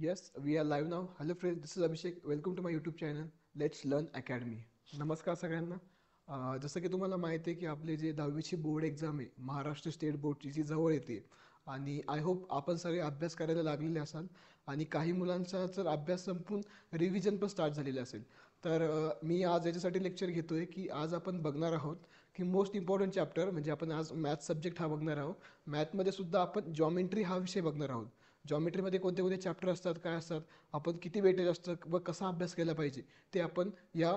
Yes, we are live now. Hello friends, this is Abhishek. Welcome to my YouTube channel. Let's Learn Academy. नमस्कार सगळ्यांना. जसं की तुम्हाला माहिती आहे की आपले जे 10वीची बोर्ड एक्झाम आहे महाराष्ट्र स्टेट बोर्डची जी जवळ येते आणि आय होप आपण सगळे अभ्यास करायला लागलेले असाल आणि काही मुलांचा तर अभ्यास संपून रिव्हिजन पण स्टार्ट झालेले असेल. तर मी आज याच्यासाठी लेक्चर घेतोय की आज आपण बघणार आहोत की मोस्ट इम्पॉर्टंट चॅप्टर म्हणजे आपण आज मॅथ सब्जेक्ट हा बघणार आहोत. मॅथमध्ये सुद्धा आपण जॉमेट्री हा विषय बघणार आहोत. जॉमेट्रीमध्ये कोणते कोणते चॅप्टर असतात, काय असतात, आपण किती वेटेज असतं व कसा अभ्यास केला पाहिजे ते आपण या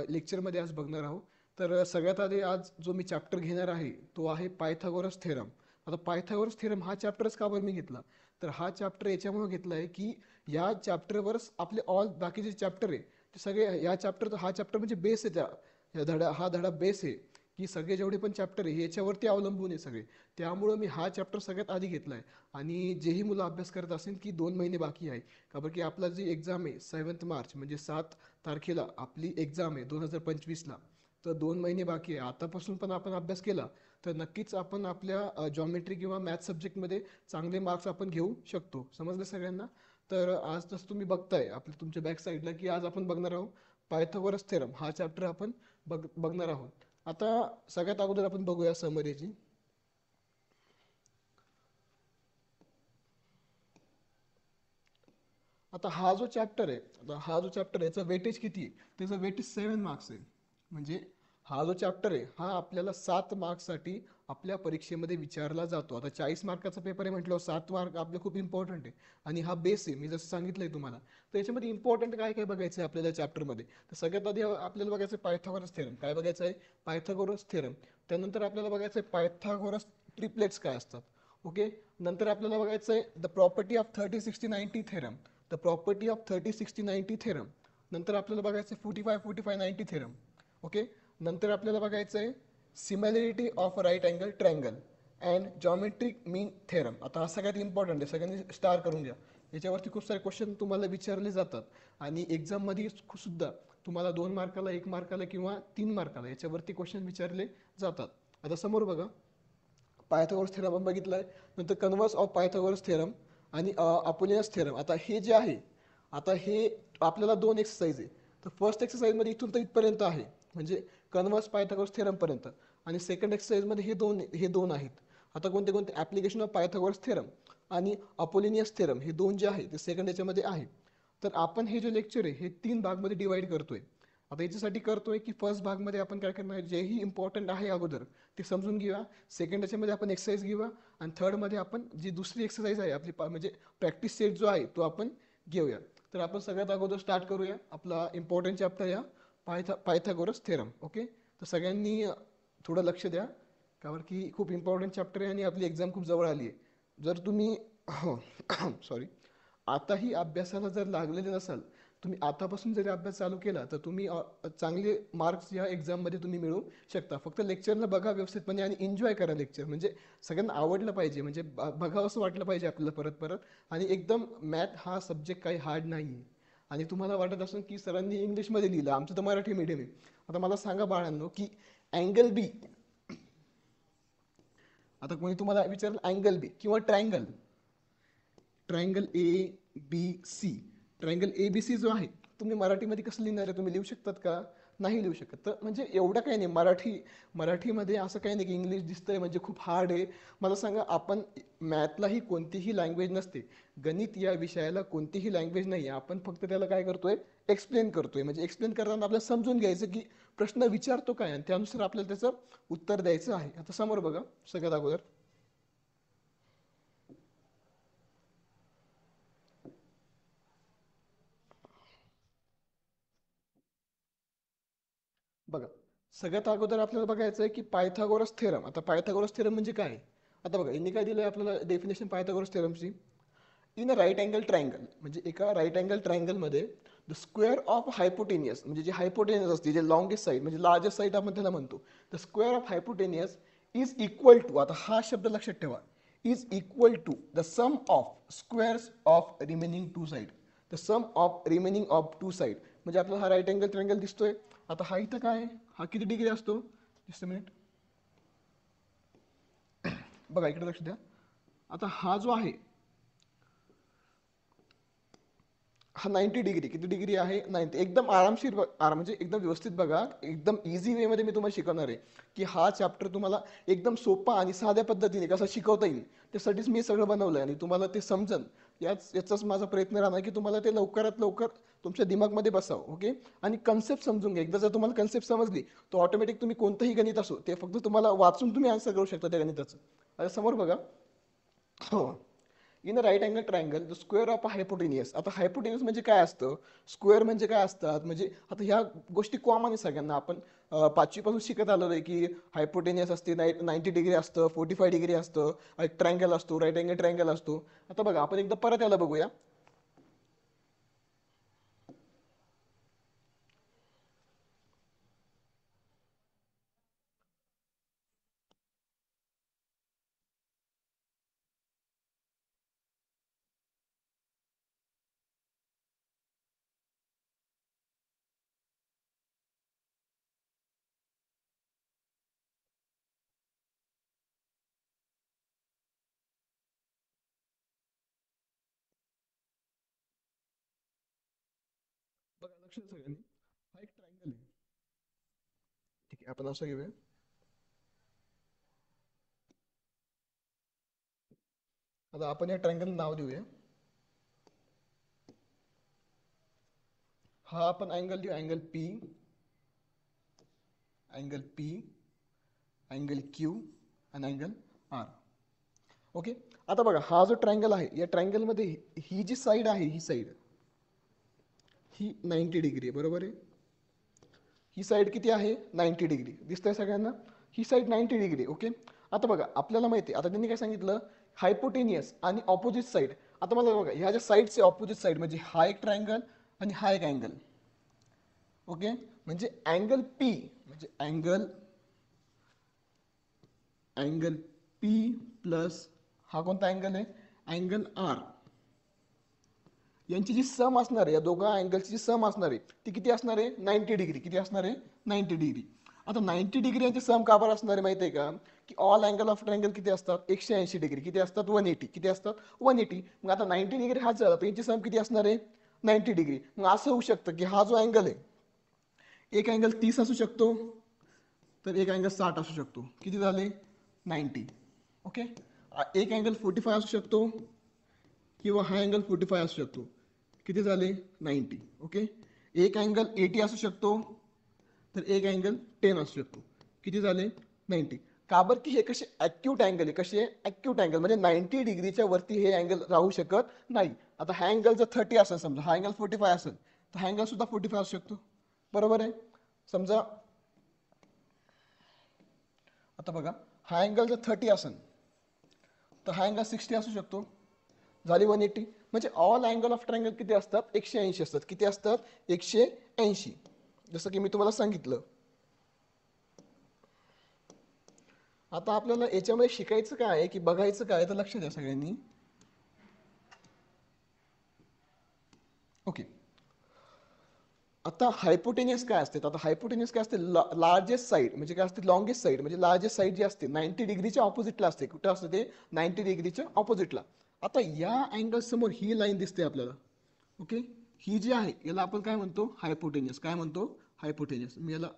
लेक्चरमध्ये आज बघणार आहोत. तर सगळ्यात आधी आज जो मी चॅप्टर घेणार आहे तो आहे पायथागोरस थेरम. आता पायथागोरस थेरम हा चॅप्टरच का बरं मी घेतला, तर हा चॅप्टर याच्यामुळे घेतला आहे की या चॅप्टरवरच आपले ऑल बाकीचे चॅप्टर आहे ते सगळे या चॅप्टर हा चॅप्टर म्हणजे बेस आहे या धडा हा धडा बेस आहे की सगळे जेवढे पण चॅप्टर आहे याच्यावरती अवलंबून आहे सगळे. त्यामुळं मी हा चॅप्टर सगळ्यात आधी घेतला आहे. आणि जेही मुलं अभ्यास करत असेल की 2 महिने बाकी आहे का बरं की आपला जी एक्झाम आहे 7 मार्च म्हणजे 7 तारखेला आपली एक्झाम आहे 2025ला. तर 2 महिने बाकी आहे. आतापासून पण आपण अभ्यास केला तर नक्कीच आपण आपल्या जॉमेट्री किंवा मॅथ सब्जेक्टमध्ये चांगले मार्क्स आपण घेऊ शकतो. समजलं सगळ्यांना. तर आज जसं तुम्ही बघताय आपल्या तुमच्या बॅक साईडला की आज आपण बघणार आहोत पायथागोरस थेरम हा चॅप्टर आपण बघणार आहोत. आता सगळ्यात अगोदर आपण बघूया समरीची. आता हा जो चॅप्टर आहे आता हा जो चॅप्टर आहे याचं वेटेज किती आहे, त्याचं वेटेज 7 मार्क्स आहे. म्हणजे हा जो चॅप्टर आहे हा आपल्याला 7 मार्क्ससाठी आपल्या परीक्षेमध्ये विचारला जातो. आता 40 मार्काचा पेपर आहे म्हटल्यावर 7 मार्क आपले खूप इम्पॉर्टंट आहे. आणि हा बेस आहे मी जसं सांगितलंय तुम्हाला. तर याच्यामध्ये इम्पॉर्टंट काय काय बघायचं आहे आपल्याला चॅप्टरमध्ये. तर सगळ्यात आधी आपल्याला बघायचं आहे पायथागोरस थेरम. काय बघायचं आहे? Pythagoras theorem. त्यानंतर आपल्याला बघायचं आहे पायथागोरस ट्रिपलेट्स काय असतात. ओके. नंतर आपल्याला बघायचं आहे the property of 30, 60, 90 theorem. The property of 30, 60, 90 theorem. नंतर आपल्याला बघायचं आहे 45, 45, 90 थेरम. ओके. नंतर आपल्याला बघायचं आहे similarity of right angle triangle and geometric mean theorem. आता हा सगळ्यात इम्पॉर्टंट आहे, सगळ्यांनी स्टार करून घ्या. याच्यावरती खूप सारे क्वेश्चन तुम्हाला विचारले जातात आणि एक्झाममध्ये सुद्धा तुम्हाला 2 मार्काला 1 मार्काला किंवा 3 मार्काला याच्यावरती क्वेश्चन विचारले जातात. आता समोर बघा पायथागोरस थेरम आपण बघितलाय. नंतर कन्व्हर्स ऑफ पायथागोरस थेरम आणि अपोलिनस थेरम. आता हे जे आहे आता हे आपल्याला 2 एक्सरसाइज आहे. तर फर्स्ट एक्सरसाइजमध्ये इथून तर इथपर्यंत आहे म्हणजे कन्व्हर्स पायथागोरस थेरमपर्यंत. आणि सेकंड एक्सरसाइजमध्ये हे दोन आहेत. आता कोणते कोणते ॲप्लिकेशन ऑफ पायथागोरस थेरम आणि अपोलिनियस थेरम हे दोन जे आहे ते सेकंड याच्यामध्ये आहे. तर आपण हे जे लेक्चर आहे हे 3 भागमध्ये डिवाइड करतोय. आता याच्यासाठी करतोय की फर्स्ट भागमध्ये आपण काय करणार जेही इम्पॉर्टंट आहे अगोदर ते समजून घेऊया. सेकंड याच्यामध्ये आपण एक्सरसाइज घेऊया. आणि थर्डमध्ये आपण जी दुसरी एक्सरसाइज आहे आपली म्हणजे प्रॅक्टिस सेट जो आहे तो आपण घेऊया. तर आपण सगळ्यात अगोदर स्टार्ट करूया आपला इम्पॉर्टंट चॅप्टर या पायथागोरस थेरम. ओके. तर सगळ्यांनी थोडं लक्ष द्या कारण की खूप इम्पॉर्टंट चॅप्टर आहे आणि आपली एक्झाम खूप जवळ आली आहे. जर तुम्ही हो सॉरी आताही अभ्यासाला जर लागलेले नसाल, तुम्ही आतापासून जरी अभ्यास चालू केला तर तुम्ही चांगले मार्क्स या एक्झाममध्ये तुम्ही मिळवू शकता. फक्त लेक्चरला बघा व्यवस्थितपणे आणि एन्जॉय करा लेक्चर. म्हणजे सगळ्यांना आवडलं पाहिजे, म्हणजे बघावं असं वाटलं पाहिजे आपल्याला परत परत. आणि एकदम मॅथ हा सब्जेक्ट काही हार्ड नाही आहे. आणि तुम्हाला वाटत असेल की सरांनी इंग्लिशमध्ये लिहिलं, आमचं तर मराठी मीडियम आहे. आता मला सांगा बाळांनो की अँगल बी, आता कोणी तुम्हाला विचारलं अँगल बी किंवा triangle, triangle A B C, triangle A B C जो आहे तुम्ही मराठीमध्ये कसं लिहिणार आहे, तुम्ही लिहू शकतात का? नाही लिहू शकत. तर म्हणजे एवढं काही नाही मराठीमध्ये असं काही नाही की इंग्लिश दिसतंय म्हणजे खूप हार्ड आहे. मला सांगा आपण मॅथलाही कोणतीही लँग्वेज नसते, गणित या विषयाला कोणतीही लँग्वेज नाही आहे. आपण फक्त त्याला काय करतोय एक्सप्लेन करतोय. म्हणजे एक्सप्लेन करताना आपल्याला समजून घ्यायचं की प्रश्न विचारतो काय आणि त्यानुसार आपल्याला त्याचं उत्तर द्यायचं आहे. आता समोर बघा सगळ्यात अगोदर बघा सगळ्यात अगोदर आपल्याला बघायचं आहे की पायथागोरस थेरम. आता पायथागोरस थेरम म्हणजे काय? आता बघा यांनी काय दिलंय आपल्याला डेफिनेशन पायथागोरस थेरमची. In a right angle triangle म्हणजे एका राईट अँगल ट्रायंगलमध्ये द स्क्वेअर ऑफ हायपोटेनियस म्हणजे जे हायपोटेनियस असते जे लॉंगेस्ट साईड म्हणजे लार्जेस्ट साईड आपण त्याला म्हणतो. The square of hypotenuse is equal to, आता हा शब्द लक्षात ठेवा, is equal to the sum of squares of remaining two side. The sum of remaining of two side म्हणजे आपल्याला हा राईट अँगल ट्रायंगल दिसतोय. आता हा इथं काय आहे, हा किती डिग्री असतो? जस्ट मिनिट, बघा इकडे लक्ष द्या. आता हा जो आहे हा 90 डिग्री, किती डिग्री आहे 90, एकदम आरामशीर म्हणजे एकदम व्यवस्थित बघा, एकदम इझी वे मध्ये मी तुम्हाला शिकवणार आहे की हा चॅप्टर तुम्हाला एकदम सोपा आणि साध्या पद्धतीने कसा शिकवता येईल त्यासाठीच मी सगळं बनवलंय आणि तुम्हाला ते समजन याचाच माझा प्रयत्न राहणार की तुम्हाला ते लवकरात लवकर तुमच्या दिमागमध्ये बसावं. ओके, आणि कन्सेप्ट समजून घ्या. एकदा जर तुम्हाला कन्सेप्ट समजली तर ऑटोमॅटिक तुम्ही कोणतंही गणित असो ते फक्त तुम्हाला वाचून तुम्ही आन्सर करू शकता त्या गणिताचं. आता समोर बघा, हो, in a right angle triangle the square of a hypotenuse. आता हायपोटेनियस म्हणजे काय असतं, स्क्वेअर म्हणजे काय असतात, म्हणजे आता ह्या गोष्टी कॉमन आहे सगळ्यांना. आपण पाचवीपासून शिकत आलो आहे की हायपोटेनियस असते, 90 डिग्री असतं, 45 डिग्री असतं, एक ट्रायंगल असतो, राईट अँगल ट्रायंगल असतो. आता बघा आपण एकदा परत याला बघूया. बघा लक्ष द्या सगळ्यांनी, हा एक ट्रायंगल आहे. ठीक आहे, आपण असं घेऊया. आता आपण या ट्रायंगल नाव देऊया. हा आपण अँगल देऊ, अँगल पी, अँगल क्यू आणि अँगल आर. ओके, आता बघा हा जो ट्रायंगल आहे या ट्रायंगल मध्ये ही जी साईड आहे, ही साईड ही 90 डिग्री आहे, बरोबर आहे. ही साईड किती आहे 90 डिग्री, दिसतंय सगळ्यांना. ही साईड 90 डिग्री. ओके, आता बघा आपल्याला माहिती आहे, आता त्यांनी काय सांगितलं, हायपोटेनियस आणि ऑपोजिट साईड. आता मला बघा ह्या ज्या साईडचे ऑपोजिट साईड म्हणजे हा एक ट्रायंगल आणि हा एक अँगल. ओके, म्हणजे अँगल पी म्हणजे अँगल पी प्लस हा कोणता अँगल आहे, अँगल आर. यांची जी सम असणार आहे, या दोघा अँगलची जी सम असणार आहे ती किती असणार आहे 90 डिग्री. किती असणार आहे 90 डिग्री. आता 90 डिग्री यांची सम का बरं असणार आहे माहिती आहे का, की ऑल अँगल ऑफ ट्रायंगल किती असतात 180 डिग्री. किती असतात 180. किती असतात 180. मग आता 90 डिग्री हाच झाला तर यांची सम किती असणार आहे 90 डिग्री. मग असं होऊ शकतं की हा जो अँगल आहे, एक अँगल 30 असू शकतो तर एक अँगल 60 असू शकतो. किती झाले 90. ओके, एक अँगल 45 असू शकतो किंवा हा अँगल 45 असू शकतो. किती झाले 90. ओके, एक अँगल 80 असू शकतो तर एक अँगल 10 असू शकतो. किती झाले 90. का बरं, की हे कसे ॲक्यूट अँगल आहे, कसे ॲक्यूट अँगल म्हणजे 90 डिग्रीच्या वरती हे अँगल राहू शकत नाही. आता हा अँगल जर 30 असेल, समजा हा अँगल 45 असेल तर हा अँगल सुद्धा 45 असू शकतो, बरोबर आहे. समजा आता बघा हा अँगल जर 30 असेल तर हा अँगल 60 असू शकतो. झाली 180. म्हणजे ऑल अँगल ऑफ ट्रायंगल किती असतात 180 असतात. किती असतात 180. जसं की मी तुम्हाला सांगितलं. आता आपल्याला याच्यामध्ये शिकायचं काय आहे की बघायचं काय, तर लक्ष द्या सगळ्यांनी. ओके, आता हायपोटेनियस काय असते, आता हायपोटेनियस काय असते, लार्जेस्ट साईड म्हणजे काय असते, लॉंगेस्ट साईड म्हणजे लार्जेस्ट साईड जी असते 90 डिग्रीच्या ऑपोजिटला असते. कुठं असते ते 90 डिग्रीच्या ऑपोजिटला. आता या अँगल समोर ही लाईन दिसते आपल्याला. ओके, ही जी आहे याला आपण काय म्हणतो हायपोटेनियस. काय म्हणतो हायपोटेनियस. मी याला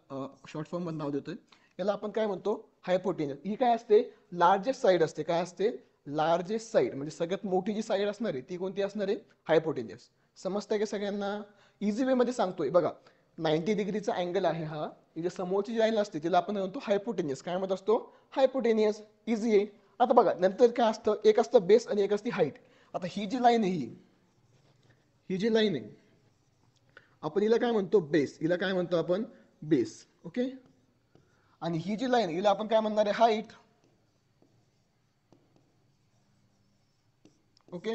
शॉर्ट फॉर्म मध्ये नाव देतोय. याला आपण काय म्हणतो हायपोटेनियस. ही काय असते लार्जेस्ट साईड असते. काय असते लार्जेस्ट साईड म्हणजे सगळ्यात मोठी जी साईड असणार आहे ती कोणती असणार आहे हायपोटेनियस. समजतंय का सगळ्यांना. इझी वे मध्ये सांगतोय बघा, 90 डिग्रीचा अँगल आहे हा, जी समोरची जी लाईन असते तिला आपण म्हणतो हायपोटेनियस. काय म्हणत असतो हायपोटेनियस. इझी आहे. आता बघा नंतर काय असतं, एक असतं बेस आणि एक असते हाईट. आता ही जी लाईन आहे ही जी लाईन आहे आपण हिला काय म्हणतो बेस. हिला काय म्हणतो आपण बेस. ओके, आणि ही जी लाईन हिला आपण काय म्हणणार आहे हाईट. ओके,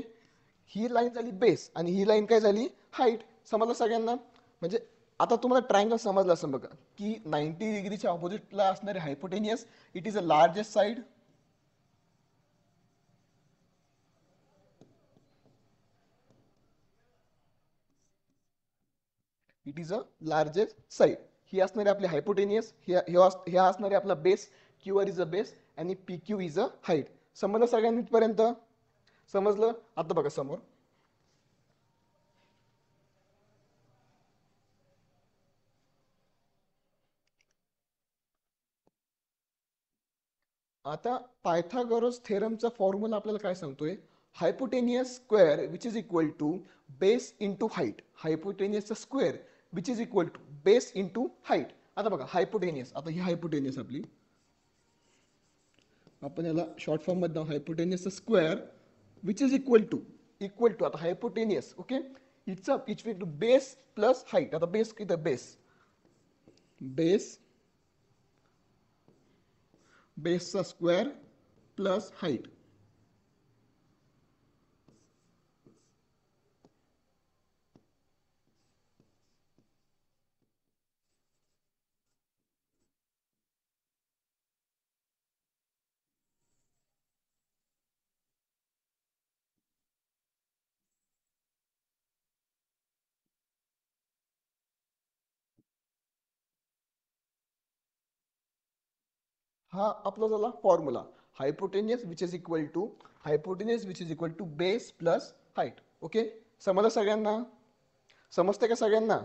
ही लाईन झाली बेस आणि ही लाईन काय झाली हाईट. समजलं सगळ्यांना. म्हणजे आता तुम्हाला ट्रायंगल समजलं असं बघा की 90 डिग्रीच्या ऑपोजिटला असणारे hypotenuse, it is a largest side. It is a largest side. ही असणारी आपली हायपोटेनियस, ह्या असणारे आपला base. Q R is a base आणि P Q is a height. समजलं सगळ्यांनी पर्यंत. समजलं. आता बघा समोर आता पायथागोरस थेरमचा फॉर्म्युला आपल्याला काय सांगतोय, hypotenuse square which is equal to base into height. हायपोटेनियसचा square which is equal to base into height. आता बघा हायपोटेनियस, आता ही हायपोटेनियस आपली, आपण याला शॉर्ट फॉर्म मध्ये हायपोटेनियसचा square which is equal to आता hypotenuse, okay, it's equal to base plus height. आता बेस किती, बेस बेसचा स्क्वेअर प्लस हाईट. हा आपला झाला formula, hypotenuse which is equal to base plus height. Okay, समजलं सगळ्यांना? समजते का सगळ्यांना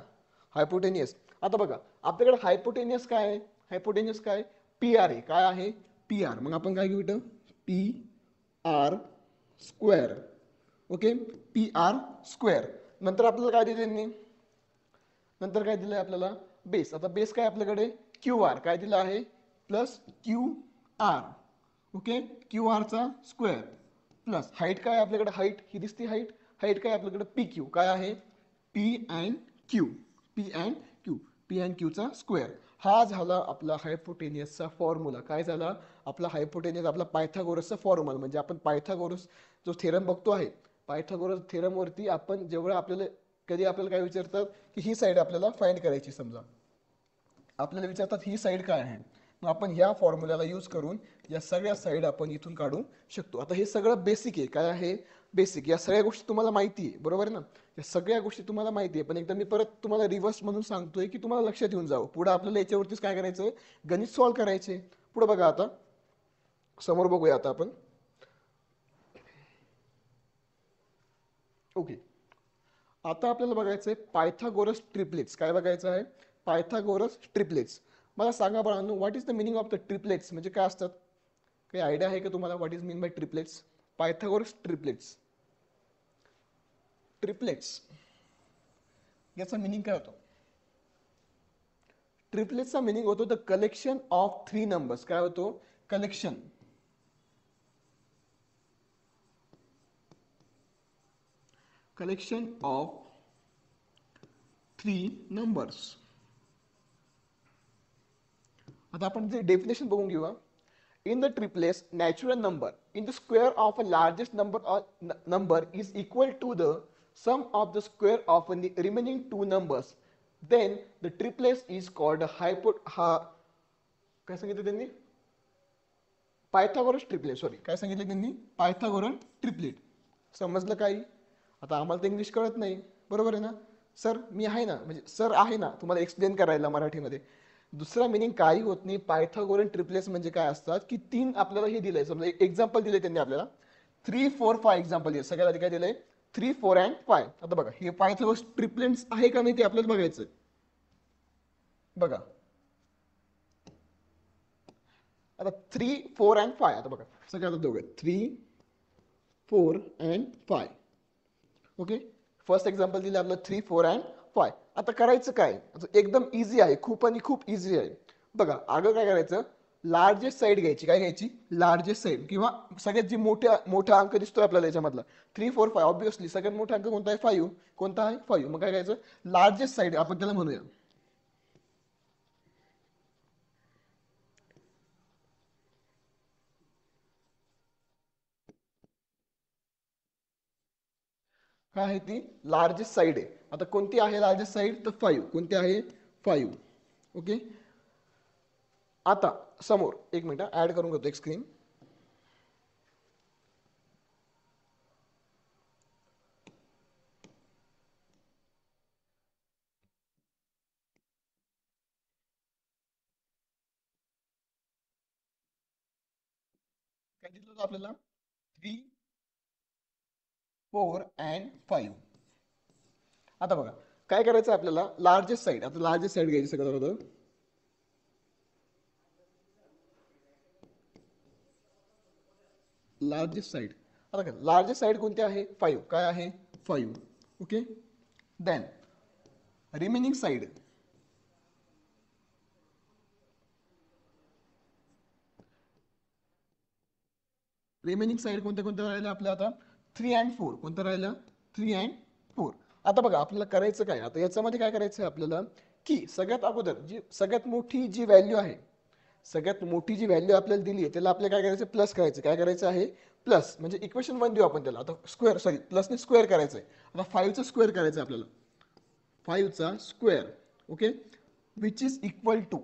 हायपोटेनियस? आता बघा आपल्याकडे हायपोटेनियस काय आहे, हायपोटेनियस काय, पी आर आहे. काय आहे, पी आर. मग आपण काय घेऊ इथं, P R square. Okay, P R square. नंतर आपल्याला काय दिले त्यांनी, नंतर काय दिलंय आपल्याला, बेस. आता बेस काय आपल्याकडे, क्यू आर. काय दिलं आहे, plus Q R. Okay, Q आरचा स्क्वेअर प्लस हाईट. काय आपल्याकडे, हाईट ही दिसते, हाईट. हाईट काय आपल्याकडे, पी क्यू. काय आहे, P and Q. P and Q, P and क्यूचा स्क्वेअर. हा झाला आपला हायपोटेनियसचा फॉर्म्युला. काय झाला आपला हायपोटेनियस, आपला पायथागोरसचा फॉर्म्युला. म्हणजे आपण पायथागोरस जो थेरम बघतो आहे, पायथागोरस थेरम वरती आपण जेवढं आपल्याला, कधी आपल्याला काय विचारतात की ही साईड आपल्याला फाइंड करायची, समजा आपल्याला विचारतात ही साईड काय आहे, मग आपण ह्या फॉर्म्युल्याला यूज करून या सगळ्या साईड आपण इथून काढू शकतो. आता हे सगळं बेसिक आहे. काय आहे, बेसिक. या सगळ्या गोष्टी तुम्हाला माहिती आहे, बरोबर आहे ना? या सगळ्या गोष्टी तुम्हाला माहिती आहे, पण एकदा मी परत तुम्हाला रिव्हर्स म्हणून सांगतोय की तुम्हाला लक्षात येऊन जावं. पुढे आपल्याला याच्यावरतीच काय करायचं, गणित सॉल्व्ह करायचे. पुढे बघा, आता समोर बघूया आता आपण. ओके, आता आपल्याला बघायचं आहे पायथागोरस ट्रिपलेट्स. काय बघायचं आहे, पायथागोरस ट्रिपलेट्स. मला सांगा बाळांनो, what is the meaning of the triplets, म्हणजे काय असतात? काही आयडिया आहे का तुम्हाला, what is mean by triplets? Pythagoras triplets, triplets याचा मिनिंग काय होतो? ट्रिपलेट्सचा मिनिंग होतो the collection of three numbers. काय होतो, collection, collection of three numbers. आता आपण जे डेफिनेशन बघून घेऊया. In the triplets, natural number in the square of a largest number is equal to the sum of the square of the remaining two numbers. Then the triplet is called a काय सांगितलं त्यांनी, Pythagoras triplet. Sorry, काय सांगितलं त्यांनी, Pythagoras triplet. समजलं काही? आता आम्हाला तर इंग्लिश कळत नाही, बरोबर आहे ना सर? मी आहे ना, म्हणजे सर आहे ना तुम्हाला एक्सप्लेन करायला मराठीमध्ये. दुसरा मिनिंग काही होत नाही. पायथागोरन ट्रिपलेट्स म्हणजे काय असतात की तीन आपल्याला हे दिलंय, समजा एक एक्झाम्पल दिलंय त्यांनी आपल्याला 3, 4, 5 एक्झाम्पल दिले. सगळ्यात आधी काय दिलंय, 3, 4 अँड 5. आता बघा हे पायथागोरस ट्रिपलेट्स आहे का नाही ते आपल्याला बघायचं. बघा आता 3, 4 अँड 5. आता बघा सगळ्यात दोघं 3, 4 अँड 5. ओके, फर्स्ट एक्झाम्पल दिलं आपलं 3, 4 अँड 5. आता करायचं काय, एकदम इझी आहे, खूप आणि खूप इझी आहे. बघा अगं काय करायचं, लार्जेस्ट साईड घ्यायची. काय घ्यायची, लार्जेस्ट साईड, किंवा सगळ्यात जी मोठा अंक दिसतोय आपल्याला याच्यामधला 3, 4, 5. ऑब्विसली सगळ्यात मोठा अंक कोणता आहे, 5. कोणता आहे, 5. मग काय करायचं, लार्जेस्ट साईड आपण त्याला म्हणूया. काय आहे ती, लार्जेस्ट साईड आहे. आता कोणती आहे लार्जेस्ट साईड, तर 5. कोणती आहे, 5. ओके, आता समोर एक मिनिट ऍड करून घेतो एक स्क्रीन. काय दिलं होतं आपल्याला, 3, 4 अँड 5. आता बघा काय करायचं आपल्याला, लार्जेस्ट साईड. आता लार्जेस्ट साईड घ्यायची सगळं होतं. Largest side. आता काय लार्जेस्ट साईड कोणती आहे? 5. काय आहे? 5. Okay. Then remaining side, remaining side कोणत्या कोणत्या राहिल्या आपल्या आता? 3 and 4. कोणत्या राहिल्या? 3 and 4. आता बघा आपल्याला करायचं काय, आता याच्यामध्ये काय करायचं आहे आपल्याला, की सगळ्यात अगोदर जी सगळ्यात मोठी जी व्हॅल्यू आहे, सगळ्यात मोठी जी व्हॅल्यू आपल्याला दिली आहे त्याला आपल्याला काय करायचं? प्लस करायचं. काय करायचं आहे? प्लस. म्हणजे इक्वेशन 1 देऊ आपण त्याला. आता स्क्वेअर, सॉरी प्लसने स्क्वेअर करायचं आहे. आता 5चा स्क्वेअर करायचं आहे आपल्याला. 5चा square. Okay. Which is equal to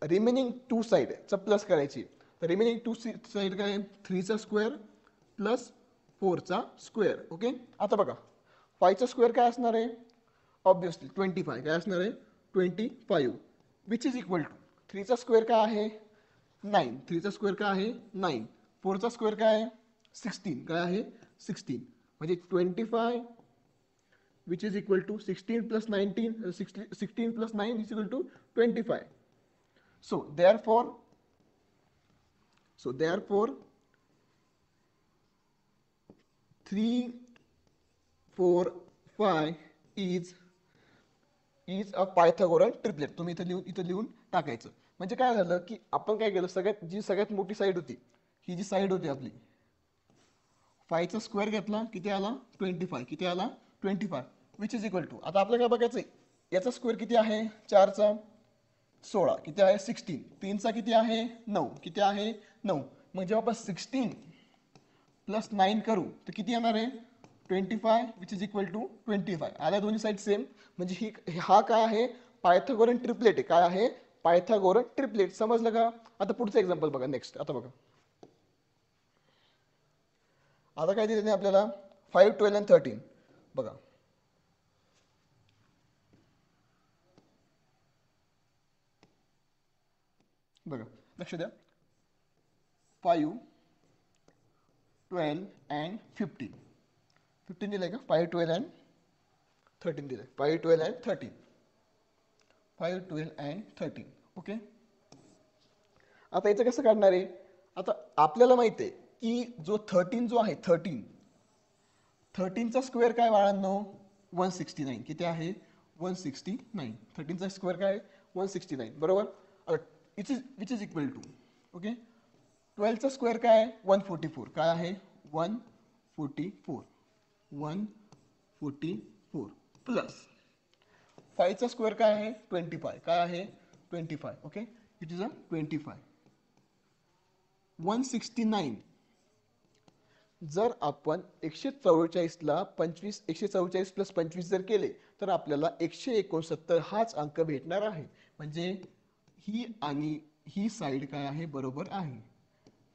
remaining 2 साईडचा प्लस करायची. तर रिमेनिंग 2 साईड काय? 3चा स्क्वेअर प्लस 4चा स्क्वेअर. ओके. आता बघा 5चा स्क्वेअर काय असणार आहे? ऑब्विसली 25. काय असणार आहे? 25. विच इज इक्वल टू 3चा स्क्वेअर काय आहे? 9. 3चा स्क्वेअर काय आहे? 9. 4चा स्क्वेअर काय आहे? 16. काय आहे? 16. म्हणजे 25 which is equal to 16 plus 19, 16 plus 9 is equal to 25. So therefore 3, 4, 5 is a Pythagorean triplet. तुम्ही इथं लिहून टाकायचं. म्हणजे काय झालं की आपण काय केलं, सगळ्यात मोठी साईड होती, ही जी साईड होती आपली, 5चा स्क्वेअर घेतला, किती आला? 25. किती आला? 25. विच इज इक्वल टू, आता आपल्याला काय बघायचंय, याचा स्क्वेअर किती आहे? 4चा 16. किती आहे? 16. 3चा किती आहे? 9. किती आहे? 9. मग जेव्हा आपण 16 प्लस 9 करू तर किती येणार आहे? 25. Which is equal to 25. आल्या दोन्ही साईड सेम. म्हणजे हा काय आहे? पायथागोरन ट्रिपलेट आहे. काय आहे? पायथागोरन ट्रिपलेट. समजलं का? आता पुढचं एक्झाम्पल बघा. नेक्स्ट आता बघा, आता काय दिलं आपल्याला? 5, 12 and 13. बघा बघा लक्ष द्या. 5, 12 and 15. 15 दिलंय का? 5, 12 and 13 दिलंय. 5, 12 and 13. 5, 12 and 13. ओके. आता याचं कसं काढणार आहे? आता आपल्याला माहिती आहे की जो 13 जो आहे, 13चा स्क्वेअर काय बाळांनो? 169. किती आहे? 169. 13चा स्क्वेअर काय? 169. बरोबर. Which is equal to, okay, 12चा स्क्वेअर काय आहे? 144. काय आहे? 144. 144 प्लस 5चा स्क्वेअर काय आहे? 25. काय आहे? 25. ओके. इट इज अ 25. 169. जर आपण 144ला 144 प्लस 25 जर केले तर आपल्याला 169 हाच अंक भेटणार आहे. म्हणजे ही आणि ही साईड काय आहे? बरोबर आहे.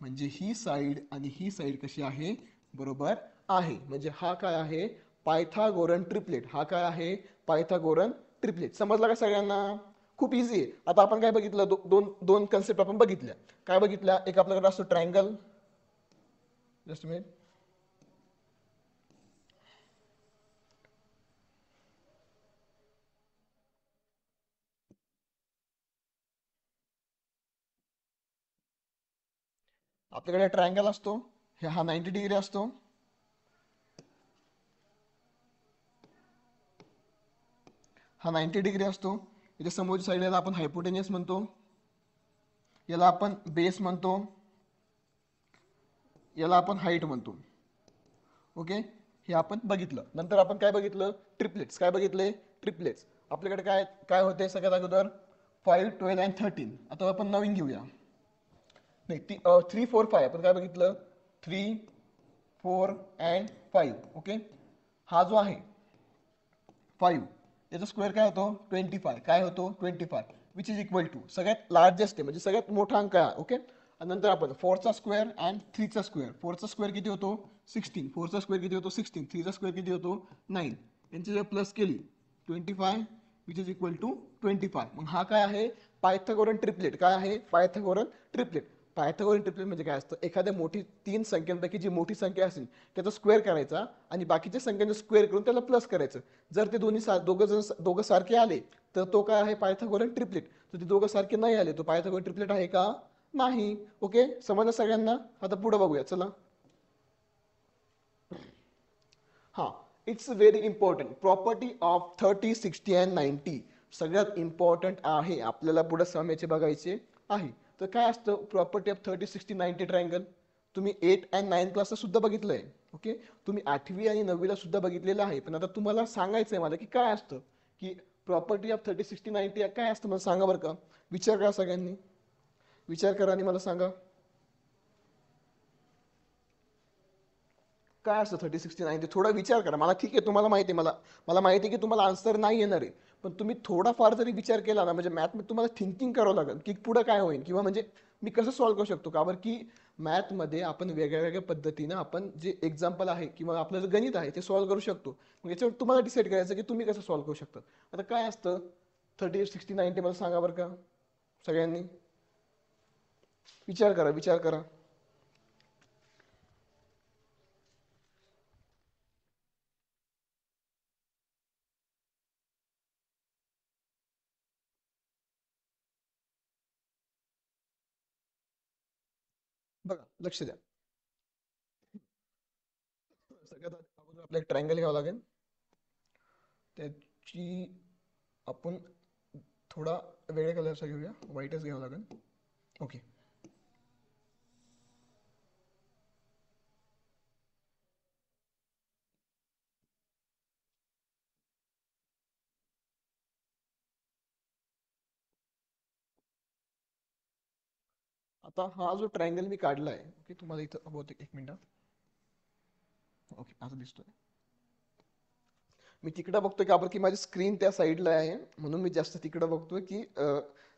म्हणजे ही साईड आणि ही साईड कशी आहे? बरोबर आहे. म्हणजे हा काय आहे? पायथागोरन ट्रिपलेट. हा काय आहे? पायथागोरन ट्रिपलेट. समजला का सगळ्यांना? खूप इझी आहे. आता आपण काय बघितलं? दोन कन्सेप्ट आपण बघितल्या. काय बघितल्या? एक आपल्याकडे असतो ट्रायंगल. Just minute. आपल्याकडे ट्रायंगल असतो. हा 90 डिग्री असतो. हा 90 डिग्री असतो. याच्या समोरच्या साईडला आपण हायपोटेनियस म्हणतो, याला आपण बेस म्हणतो, याला आपण हाईट म्हणतो. ओके. हे आपण बघितलं. नंतर आपण काय बघितलं? ट्रिपलेट्स. काय बघितले? ट्रिपलेट्स. आपल्याकडे काय काय होते सगळ्यात अगोदर? 5, 12 and 13. आता आपण नवीन घेऊया. नाही, 3, 4, 5. आपण काय बघितलं? 3, 4 and 5. ओके. हा जो आहे 5, याचा स्क्वेअर काय होतो? 25. काय होतो? 25. विच इज इक्वल टू सगळ्यात लार्जेस्ट आहे, म्हणजे सगळ्यात मोठा अंक आहे. ओके. नंतर आपण 4चा स्क्वेअर अँड 3चा स्क्वेअर. 4चा स्क्वेअर किती होतो? 16. 4चा स्क्वेअर किती होतो? 16. 3चा स्क्वेअर किती होतो? 9. यांची जर प्लस केली 25 विच इज इक्वल टू 25. मग हा काय आहे? पायथागोरन ट्रिपलेट. काय आहे? पायथागोरन ट्रिपलेट. पायथागोरन ट्रिपलेट म्हणजे काय असतं? एखाद्या मोठी 3 संख्यांपैकी जी मोठी संख्या असेल त्याचा स्क्वेअर करायचा आणि बाकीच्या संख्यांचा स्क्वेअर करून त्याला प्लस करायचं. जर ते दोघं सारखे आले तर तो काय आहे? पायथागोरन ट्रिपलेट. तर ते दोघं सारखे नाही आले तो पायथागोरन ट्रिपलेट आहे का? नाही. ओके. समजलं सगळ्यांना? आता पुढे बघूया. चला. हा, it's very important. Property of 30, 60 and 90 सगळ्यात इम्पॉर्टंट आहे, आपल्याला पुढे समयाचे बघायचे आहे. तर काय असतं प्रॉपर्टी ऑफ 30, 60, 90 ट्रायंगल? तुम्ही 8 अँड 9 क्लासला सुद्धा बघितलंय. ओके, तुम्ही 8वी आणि 9वीला सुद्धा बघितलेलं आहे. पण आता तुम्हाला सांगायचंय मला की काय असतं, की प्रॉपर्टी ऑफ 30, 60, 90 काय असतं मला सांगा बरं का. विचार करा सगळ्यांनी, विचार करा आणि मला सांगा काय असतं 30, 60, 90. थोडा विचार करा. मला ठीक आहे, तुम्हाला माहिती आहे, मला मला माहिती आहे की तुम्हाला आन्सर नाही येणार आहे. पण तुम्ही थोडाफार जरी विचार केला ना, म्हणजे मॅथमध्ये तुम्हाला थिंकिंग करावं लागेल की पुढं काय होईल, किंवा म्हणजे मी कसं सॉल्व्ह करू शकतो. का बरं की मॅथमध्ये आपण वेगळ्या वेगळ्या पद्धतीनं आपण जे एक्झाम्पल आहे किंवा आपलं जे गणित आहे ते सॉल्व्ह करू शकतो. मग याच्यावर तुम्हाला डिसाईड करायचं की तुम्ही कसं सॉल्व्ह करू शकता. आता काय असतं 30, 60, 90 मला सांगा बरं का सगळ्यांनी. विचार करा, विचार करा. बघा, लक्ष द्या. सगळ्यात अगोदर आपल्याला एक ट्रायंगल घ्यावं लागेल. त्याची आपण थोडा वेगळ्या कलरचा घेऊया, व्हाईटच घ्यावं लागेल. ओके, आता हा जो ट्रायंगल मी काढला आहे, ओके, तुम्हाला इथं बहुतेक एक मिनिट. ओके, असं दिसतोय. मी तिकडं बघतोय का बरं की माझी स्क्रीन त्या साईडला आहे, म्हणून मी जास्त तिकडं बघतोय की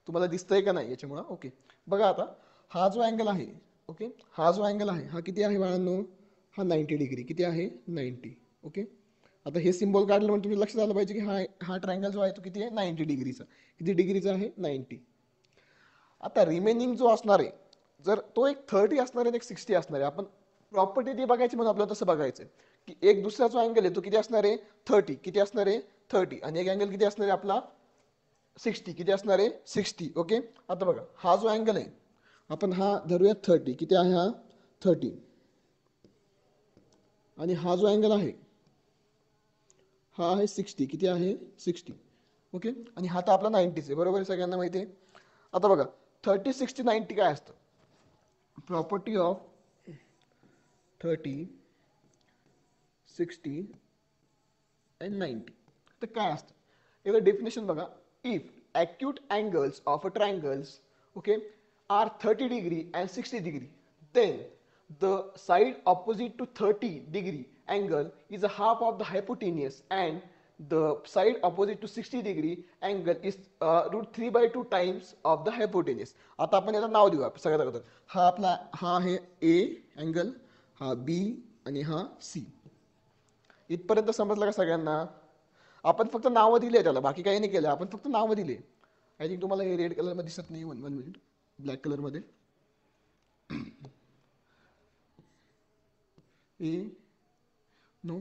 तुम्हाला दिसतंय का नाही याच्यामुळं. ओके, बघा आता हा जो अँगल आहे, ओके, हा जो अँगल आहे हा किती आहे बाळांनो, हा 90 डिग्री. किती आहे 90. ओके, आता हे सिम्बॉल काढलं म्हणजे तुम्ही लक्षात आलं पाहिजे की हा हा ट्रायंगल जो आहे तो किती आहे 90 डिग्रीचा. किती डिग्रीचा आहे 90. आता रिमेनिंग जो असणार आहे, जर तो एक 30 असणार आहे एक 60 असणार आहे, आपण प्रॉपर्टी ती बघायची म्हणून आपल्याला तसं बघायचं की एक दुसरा जो अँगल आहे तो किती असणार आहे 30. किती असणार आहे 30. आणि एक अँगल किती असणार आहे आपला 60. किती असणार आहे 60. ओके, आता बघा हा जो अँगल आहे आपण हा धरूया 30. किती आहे हा 30. आणि हा जो अँगल आहे हा आहे 60. किती आहे 60. ओके, आणि हा तर आपला 90 आहे, बरोबर आहे, सगळ्यांना माहिती आहे. आता बघा 30, 60, 90 काय असतं. Property of 30, 60 and 90. तर काय असतं याचं डेफिनेशन बघा. If acute angles of a triangles, okay, are 30 degree and 60 degree, then the side opposite to 30 degree angle is a half of the hypotenuse, and the side opposite to 60 degree angle is root 3 by 2 times of the hypotenuse. आता आपण याला नाव देऊ सगळ्यात अगोदर. हा आपला हा आहे A अँगल, हा B आणि हा C. इथपर्यंत समजलं का सगळ्यांना. आपण फक्त नावं दिले त्याला, बाकी काही नाही केलं, आपण फक्त नावं दिले. आय थिंक तुम्हाला हे रेड कलर मध्ये दिसत नाही. One one minute, black colour मध्ये ए नो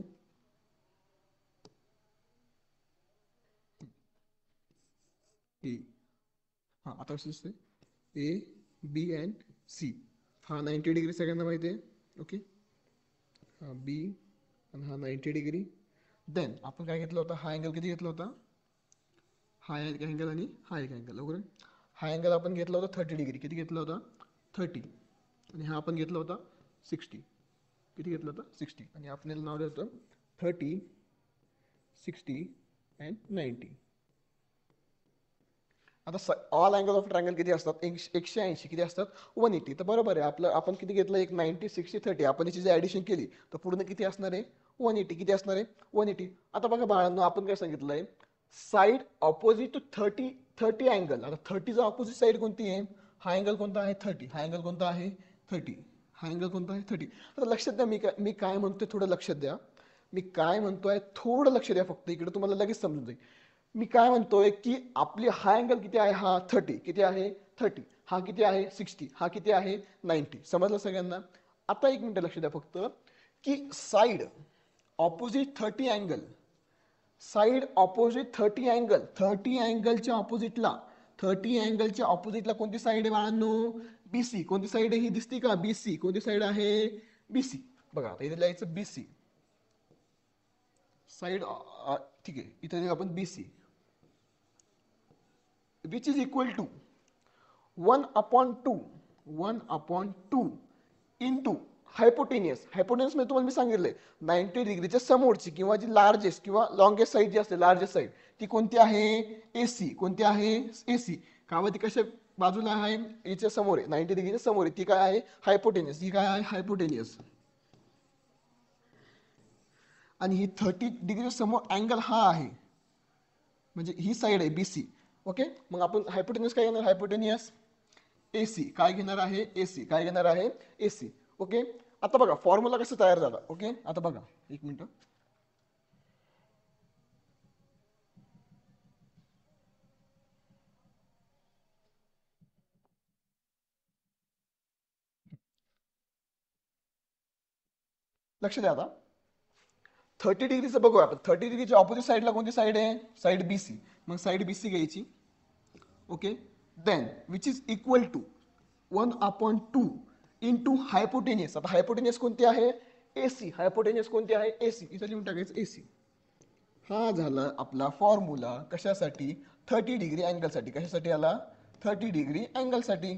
ए, हा आता कसं दिसतंय ए बी अँड सी. हा 90 डिग्री सगळ्यांना माहिती आहे. ओके, हा बी आणि हा 90 डिग्री. देन आपण काय घेतलं होतं, हा अँगल किती घेतला होता, हा एक अँगल आणि हा एक अँगल. ओके, हा अँगल आपण घेतला होता 30 डिग्री. किती घेतला होता 30. आणि हा आपण घेतला होता 60. किती घेतलं होतं 60. आणि आपण याला नाव देतो 30, 60 अँड 90. आता ऑल अँगल ऑफ ट्रायंगल किती असतात 180. किती असतात 180. तर बरोबर आहे आपलं. आपण किती घेतलं एक 90, 60, 30. आपण याची जर ॲडिशन केली तर पूर्ण किती असणार आहे 180. किती असणार आहे 180. आता बघा बाळांनो, आपण काय सांगितलंय साईड ऑपोजिट टू 30, 30 अँगल. आता 30चा ऑपोजिट साईड कोणती आहे, हा अँगल कोणता आहे 30. हा अँगल कोणता आहे 30. हा अँगल कोणता आहे 30. आता लक्षात द्या मी काय म्हणतोय, थोडं लक्षात द्या. मी काय म्हणतोय थोडं लक्ष द्या फक्त, इकडे तुम्हाला लगेच समजून जाईल. मी काय म्हणतोय की आपली हा अँगल किती आहे हा 30. किती आहे 30. हा किती आहे 60. हा किती आहे 90. समजलं सगळ्यांना. आता एक मिनिट लक्ष द्या फक्त, की side opposite 30 angle, side opposite 30 angle, 30 अँगलच्या ऑपोजिटला, 30 अँगलच्या ऑपोजिटला कोणती साईड आहे बाळांनो, बीसी. कोणती साईड आहे ही दिसती का, बीसी. कोणती साईड आहे बीसी. बघा आता इथे लिहायचं बीसी. साईड ठीक आहे, इथे देऊ आपण BC, which is equal to 1/2 1/2 into hypotenuse. Hypotenuse म्हणजे तुम्हाला मी सांगितलंय 90 डिग्रीच्या समोरची किंवा जी लार्जेस्ट किंवा लॉंगेस्ट साईड जी असते, लार्जेस्ट साईड, ती कोणती आहे? AC. कोणती आहे? AC. का ती कशा बाजूला आहे? याच्या समोर आहे, 90 डिग्रीच्या समोर आहे, ती काय आहे? हायपोटेनियस. ही काय आहे? हायपोटेनियस. आणि ही 30 डिग्री समोर अँगल हा आहे, म्हणजे ही साईड आहे BC. ओके, मग आपण हायपोटेनियस काय घेणार? Hypotenuse AC. काय घेणार आहे? AC. काय घेणार आहे? AC. ओके, आता बघा फॉर्म्युला कसं तयार झाला. ओके, आता बघा एक मिनिट. लक्ष द्या आता. 30 डिग्रीचं बघूया आपण. 30 डिग्रीच्या ऑपोजिट साईडला कोणती साईड आहे? Side BC. मग साईड BC घ्यायची. Okay, then which is equal to 1/2 into hypotenuse. आता हायपोटेनियस कोणती आहे? AC. हायपोटेनियस कोणती आहे? AC. इथं लिहून टाकायचं AC. हा झाला आपला फॉर्म्युला. कशासाठी? 30 डिग्री अँगलसाठी. कशासाठी आला? 30 डिग्री अँगलसाठी.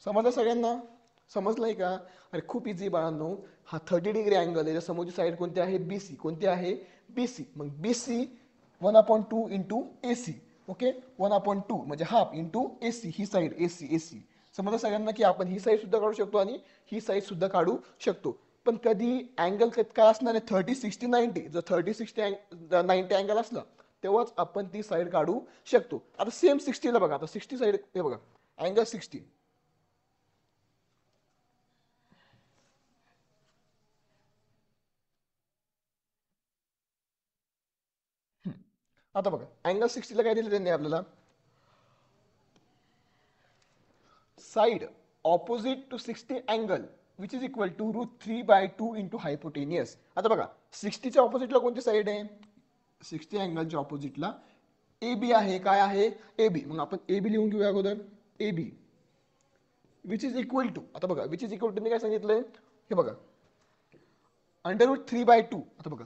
समजलं सगळ्यांना? समजलंय का? अरे खूप इझी बाळांनो. हा 30 डिग्री अँगल आहे, समोरची साईड कोणती आहे? BC. कोणती आहे? BC. मग BC 1/2 इंटू AC. ओके, 1/2 म्हणजे हाफ इंटू AC. ही साईड AC. समजलं सगळ्यांना की आपण ही साईड सुद्धा काढू शकतो आणि ही साईड सुद्धा काढू शकतो. पण कधी अँगल काय असणार आहे? 30, 60, 90. जर 30, 60, 90 अँगल असला तेव्हाच आपण ती साईड काढू शकतो. आता सेम 60ला बघा. आता 60 साईड हे बघा, अँगल 60. आता बघा अँगल 60ला काय दिलं त्यांनी आपल्याला? Side opposite to 60 angle which is equal to √3/2 into hypotenuse. आता बघा 60च्या ऑपोजिटला कोणती साईड आहे? 60 अँगलच्या ऑपोजिटला AB आहे. काय आहे? AB. मग आपण AB लिहून घेऊया अगोदर. AB which is equal to, आता बघा विच इज इक्वल टू काय सांगितलंय? हे बघा √3/2. आता बघा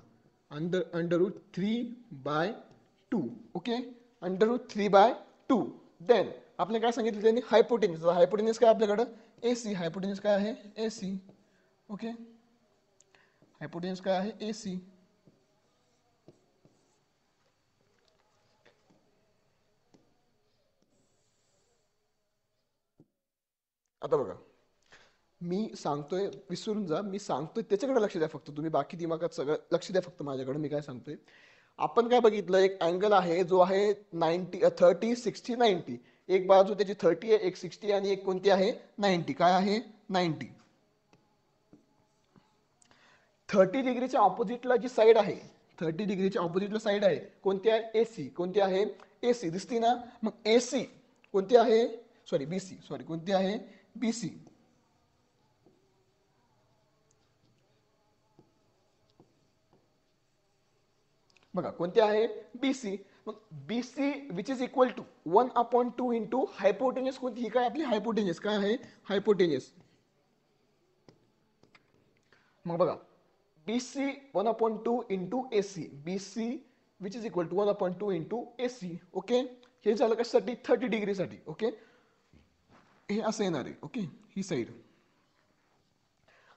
√3/2. ओके, √3/2. देन आपल्याला काय सांगितलं त्यांनी? हायपोटेनियस. हायपोटेनियस काय आपल्याकडं? AC. हायपोटेनियस काय आहे? AC. ओके, हायपोटेनियस काय आहे? AC. आता बघा मी सांगतोय, विसरून जा, मी सांगतोय त्याच्याकडे लक्ष द्या फक्त तुम्ही. बाकी दिमागात सगळं लक्ष द्या फक्त माझ्याकडे. मी काय सांगतोय, आपण काय बघितलं? एक अँगल आहे जो आहे 30, 60, 90. एक बाजू त्याची 30 आहे, एक 60 आणि एक कोणती आहे? 90. काय आहे? 90. 30 डिग्रीच्या ऑपोजिटला जी साईड आहे, 30 डिग्रीच्या ऑपोजिटला साईड आहे कोणती आहे? AC. कोणती आहे? AC. दिसती ना? मग AC कोणती आहे? Sorry BC. सॉरी कोणती आहे? BC. बघा कोणती आहे? BC. मग BC which is equal to 1/2 into hypotenuse. कोणती? ही काय आपली हायपोटेनियस. काय आहे? हायपोटेनियस. मग बघा BC 1/2 into AC. BC which is equal to 1/2 into AC. Okay, हे झालं कशासाठी? 30 डिग्रीसाठी. ओके, हे असं येणार आहे. ओके, ही साईड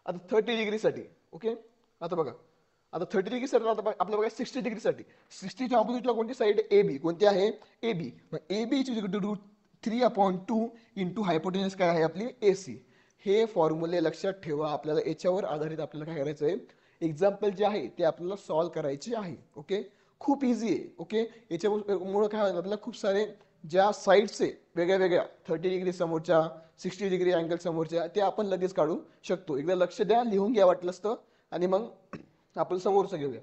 आता 30 डिग्रीसाठी. ओके, आता बघा आता 30 डिग्रीसाठी आपलं बघा 60 डिग्रीसाठी. 60च्या ऑपोजिटला कोणती साईड? AB. कोणती आहे? AB. मग AB √3/2 इंटू हायपोटेनियस काय आहे आपली? AC. हे फॉर्म्युले लक्षात ठेवा. आपल्याला याच्यावर आधारित आपल्याला काय करायचं आहे? एक्झाम्पल जे आहे ते आपल्याला सॉल्व्ह करायचे आहे. ओके, खूप इझी आहे. ओके, याच्यामुळे काय होतं? आपल्याला खूप सारे ज्या साईड्स आहे वेगळ्या वेगळ्या 30 डिग्री समोरच्या, 60 डिग्री अँगल समोरच्या, ते आपण लगेच काढू शकतो. एकदा लक्ष द्या, लिहून घ्या वाटलंच तर, आणि मग आपण समोरचं घेऊया.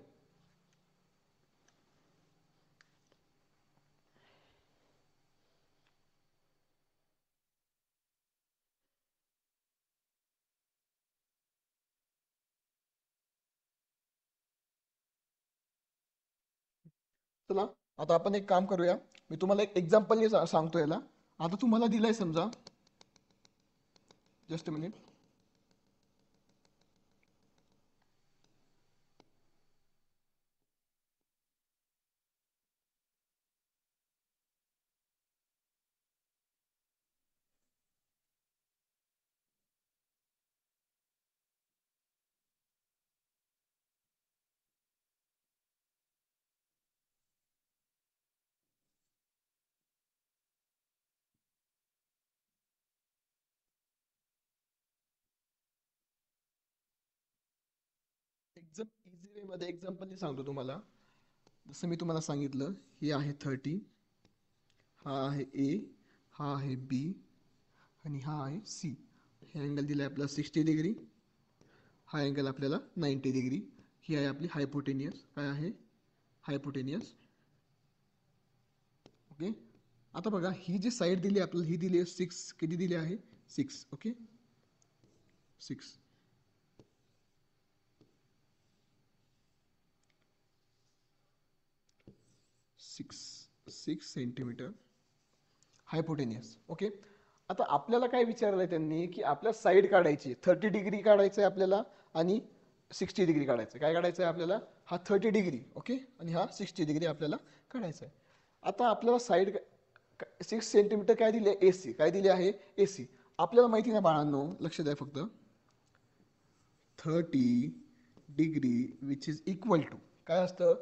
चला आता आपण एक काम करूया. मी तुम्हाला एक एक्झाम्पल सांगतो याला. आता तुम्हाला दिलंय समजा, जस्ट अ मिनिट. एकदम इझी वे मध्ये एक्झाम्पल सांगतो तुम्हाला. जसं मी तुम्हाला सांगितलं, हे आहे 30, हा आहे ए, हा आहे बी आणि हा आहे सी. हे अँगल दिला आहे आपल्याला 60 डिग्री, हा अँगल आपल्याला 90 डिग्री. ही आहे आपली हायपोटेनियस. काय आहे? हायपोटेनियस. ओके. आता बघा, ही जी साईड दिली आपल्याला, ही दिली आहे 6. किती दिली आहे? 6. ओके, 6. 6 centimetre hypotenuse. ओके. आता आपल्याला काय विचारलंय त्यांनी, की आपल्या साईड काढायची 30 डिग्री काढायचं आहे आपल्याला आणि 60 डिग्री काढायचं. काय काढायचं आहे आपल्याला? हा 30 डिग्री. ओके, आणि हा 60 डिग्री आपल्याला काढायचा आहे. आता आपल्याला साईड 6 सेंटीमीटर काय दिले? एसी. काय दिले आहे? एसी. आपल्याला माहिती नाही बाळांनो, लक्ष द्या फक्त. 30 degree which is equal to काय असतं?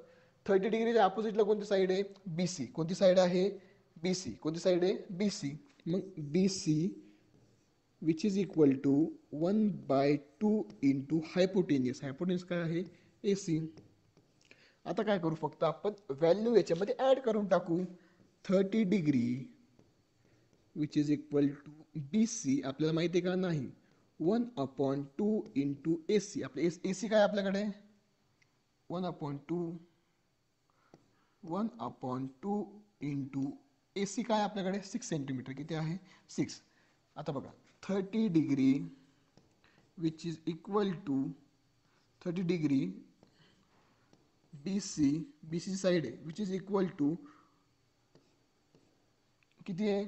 30 डिग्रीच्या अपोजिटला कोणती साईड आहे? बीसी. कोणती साईड आहे? बीसी. कोणती साईड आहे? बीसी. मग BC which is equal to 1/2 into hypotenuse. Hypotenuse काय आहे? एसी. आता काय करू? फक्त आपण व्हॅल्यू याच्यामध्ये ऍड करून टाकू. 30 degree which is equal to BC आपल्याला माहिती आहे का? नाही. 1/2 इंटू एसी. आपले एसी काय आपल्याकडे? 1/2 इंटू एसी काय आपल्याकडे? 6 सेंटीमीटर. किती आहे? 6. आता बघा, 30 degree which is equal to 30 degree BC. BC side आहे विच इज इक्वल टू किती आहे?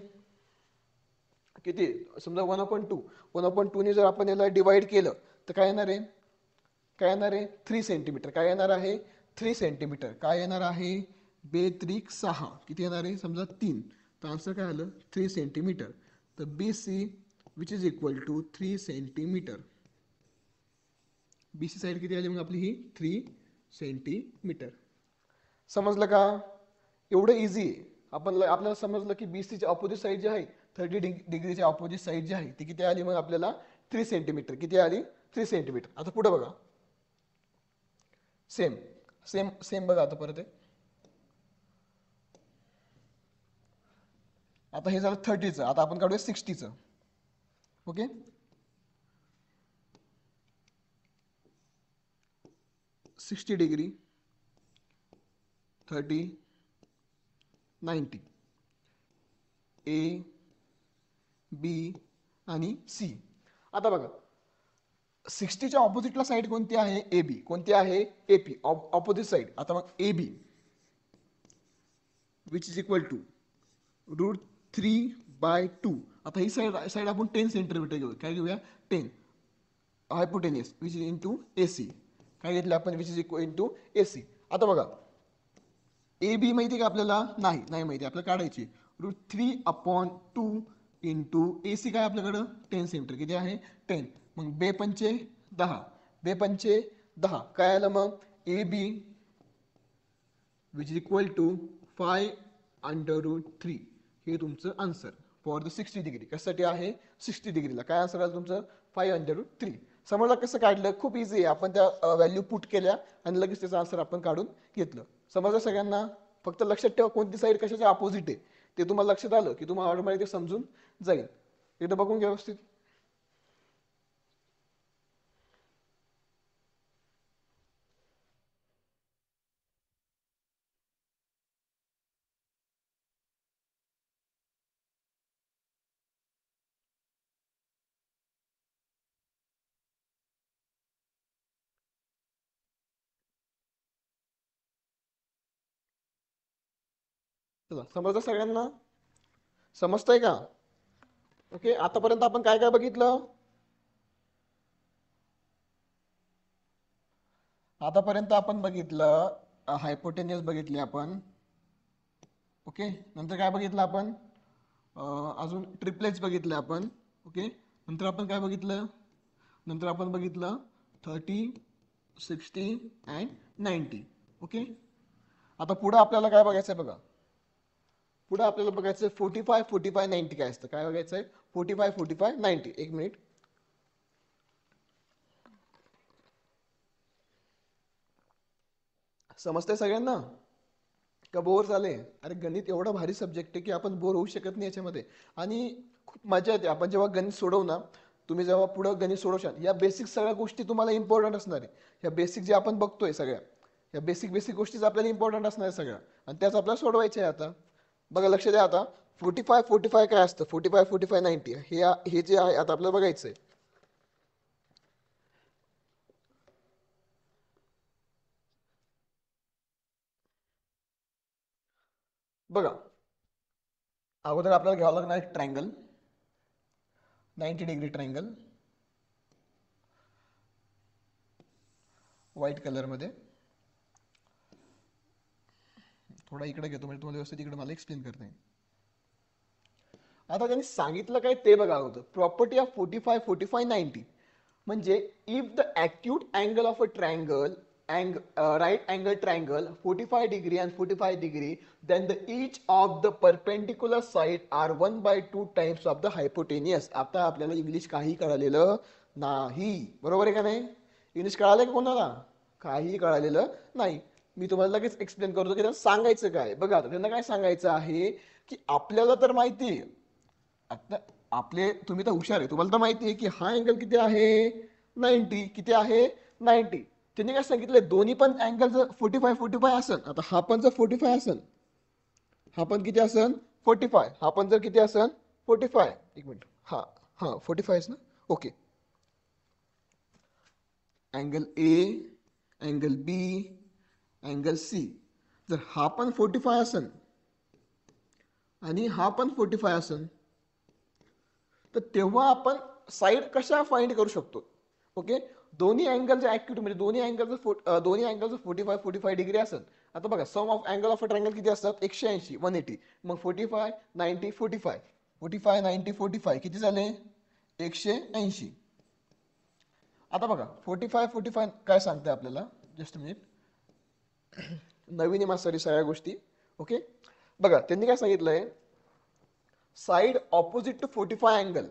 किती? समजा 1/2. 1/2 ने जर आपण याला डिवाइड केलं तर काय येणार आहे? काय येणार आहे? 3 सेंटीमीटर. काय येणार आहे? 3 सेंटीमीटर. काय येणार आहे? बेत्रिक 6. किती येणार आहे? समजा 3. तर आन्सर काय आलं? 3 सेंटीमीटर. तर BC which is equal to 3 centimetre. BC side किती आली मग आपली? ही 3 सेंटीमीटर. समजलं का? एवढं इझी आहे. आपल्याला समजलं की बीसीची अपोजिट साईड जी आहे, 30 डिग्रीची अपोजिट साईड जी आहे ती किती आली मग आपल्याला? 3 सेंटीमीटर. किती आली? 3 सेंटीमीटर. आता पुढे बघा, सेम सेम सेम बघा. आता परत आहे, आता हे झालं 30चं. आता आपण काढूया 60चं. ओके, 60 डिग्री, 30, 90, ए, बी आणि सी. आता बघा, 60च्या ऑपोजिटला साईड कोणती आहे? A B. कोणती आहे? एपी. Opposite side. आता मग A B which is equal to √3/2. आता ही साईड आपण 10 सेंटीमीटर घेऊ. काय घेऊया? 10. Hypotenuse which is into AC. काय घेतलं आपण? Which is equal into AC. आता बघा, ए बी माहिती का आपल्याला? नाही, नाही माहिती. आपल्याला काढायची. √3/2 इंटू एसी काय आपल्याकडं? 10 सेंटीमीटर. किती आहे? 10. मग 2×5 = 10. 2×5 = 10. काय आलं मग? A B which is equal to 5√3. हे तुमचं आन्सर फॉर द 60 डिग्री. कशासाठी आहे? 60 डिग्रीला. काय आन्सर आलं तुमचं? 5√3. समजलं कसं काढलं? खूप इझी आहे. आपण त्या व्हॅल्यू पुट केल्या आणि लगेच त्याचा आन्सर आपण काढून घेतलं. समजलं सगळ्यांना? फक्त लक्षात ठेवा कोणती साईड कशाच्या अपोजिट आहे ते तुम्हाला लक्षात आलं की तुम्हाला ऑटोमॅटिक समजून जाईल. एकदा बघून घ्या व्यवस्थित. चला, समजलं सगळ्यांना? समजतंय का? ओके, आतापर्यंत आपण काय काय बघितलं? आतापर्यंत आपण बघितलं, हायपोटेनियस बघितली आपण. ओके, नंतर काय बघितलं आपण? अजून ट्रिपलेट्स बघितले आपण. ओके, नंतर आपण काय बघितलं? नंतर आपण बघितलं 30, 60 अँड 90. ओके, आता पुढे आपल्याला काय बघायचं आहे? बघा, पुढे आपल्याला बघायचं 45, 45, 90 काय असतं? काय बघायचं आहे? 45, 45, 90. एक मिनिट. समजतंय सगळ्यांना का बोर झाले? अरे गणित एवढा भारी सब्जेक्ट आहे की आपण बोर होऊ शकत नाही याच्यामध्ये. आणि खूप मजा येते आपण जेव्हा गणित सोडवू ना. तुम्ही जेव्हा पुढं गणित सोडवशाल या बेसिक सगळ्या गोष्टी तुम्हाला इम्पॉर्टंट असणार आहे. ह्या बेसिक जे आपण बघतोय सगळ्या या बेसिक बेसिक गोष्टीच आपल्याला इम्पॉर्टंट असणार आहे सगळ्या, आणि त्याच आपल्याला सोडवायच्या आहे आता. बघा लक्ष द्या आता. 45 काय असतं? 45 90 हे जे आहे आता आपल्याला बघायचं आहे. बघा अगोदर आपल्याला घ्यावं लागणार एक ट्रायंगल, 90 डिग्री ट्रायंगल व्हाईट कलरमध्ये. थोडा इकडे घेतो म्हणजे तुम्हाला व्यवस्थित इकडे मला एक्सप्लेन करता येईल. आता त्यांनी सांगितलं काय ते बघा होतं. प्रॉपर्टी ऑफ 45 90 म्हणजे if the acute angle of a triangle right angle triangle 45 degree and 45 degree, then the each of the perpendicular side are 1/2 times of the hypotenuse. आता आपल्याला इंग्लिश काही कळालेलं नाही, बरोबर आहे का नाही? इंग्लिश कळालं का कोणाला? काही कळालेलं नाही. मी तुम्हाला लगेच एक्सप्लेन करतो की त्यांना सांगायचं काय. बघा आता त्यांना काय सांगायचं आहे की आपल्याला तर माहिती आहे, आता आपले तुम्ही तर हुशार आहे, तुम्हाला तर माहिती आहे की हा अँगल किती आहे? 90. किती आहे? 90. त्यांनी काय सांगितलं? दोन्ही पण अँगल जर 45 असेल, आता हा पण जर 45 असेल, हा पण किती असेल? 45. हा पण जर किती असेल? 45. एक मिनिट. हा हा 45 ना. Okay. Angle A, angle B, angle C, जर हा पण 45 असेल आणि हा पण 45 असेल, तर तेव्हा आपण साईड कशा फाइंड करू शकतो? ओके. दोन्ही अँगलचे ऍक्युरेट म्हणजे दोन्ही अँगलचं 45 डिग्री असेल. आता बघा sum of angle of a triangle किती असतात? 180 180. मग 45 90 45 45 90 45 किती झाले? 180. आता बघा 45 काय सांगते आपल्याला? Just minute. नवीन आहे सगळ्या गोष्टी. ओके. बघा त्यांनी काय सांगितलंय? Side opposite to 45 angle.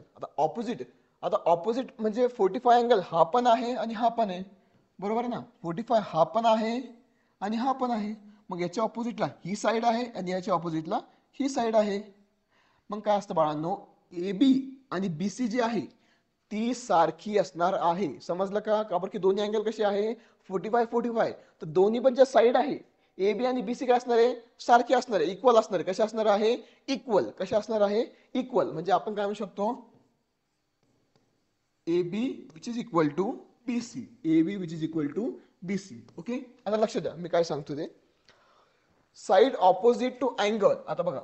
आता ऑपोजिट म्हणजे 45 अँगल हा पण आहे आणि हा पण आहे, बरोबर आहे ना? 45 हा पण आहे आणि हा पण आहे. मग याच्या ऑपोजिटला ही साईड आहे आणि याच्या ऑपोजिटला ही साईड आहे. मग काय असतं बाळांनो? ए बी आणि बी सी जी आहे ती सारखी असणार आहे. समजलं का? का बरं की दोन्ही अँगल कसे आहे? 45 तर दोन्ही पण ज्या साईड आहे ए बी आणि बी सी काय असणार आहे? सारखी असणार आहे, इक्वल असणार आहे. कशा असणार आहे? इक्वल. कशा असणार आहे? इक्वल. म्हणजे आपण काय म्हणू शकतो? A B which is equal to B C. A B which is equal to B C. Okay. आता लक्ष द्या मी काय सांगतो ते. Side opposite to angle. आता बघा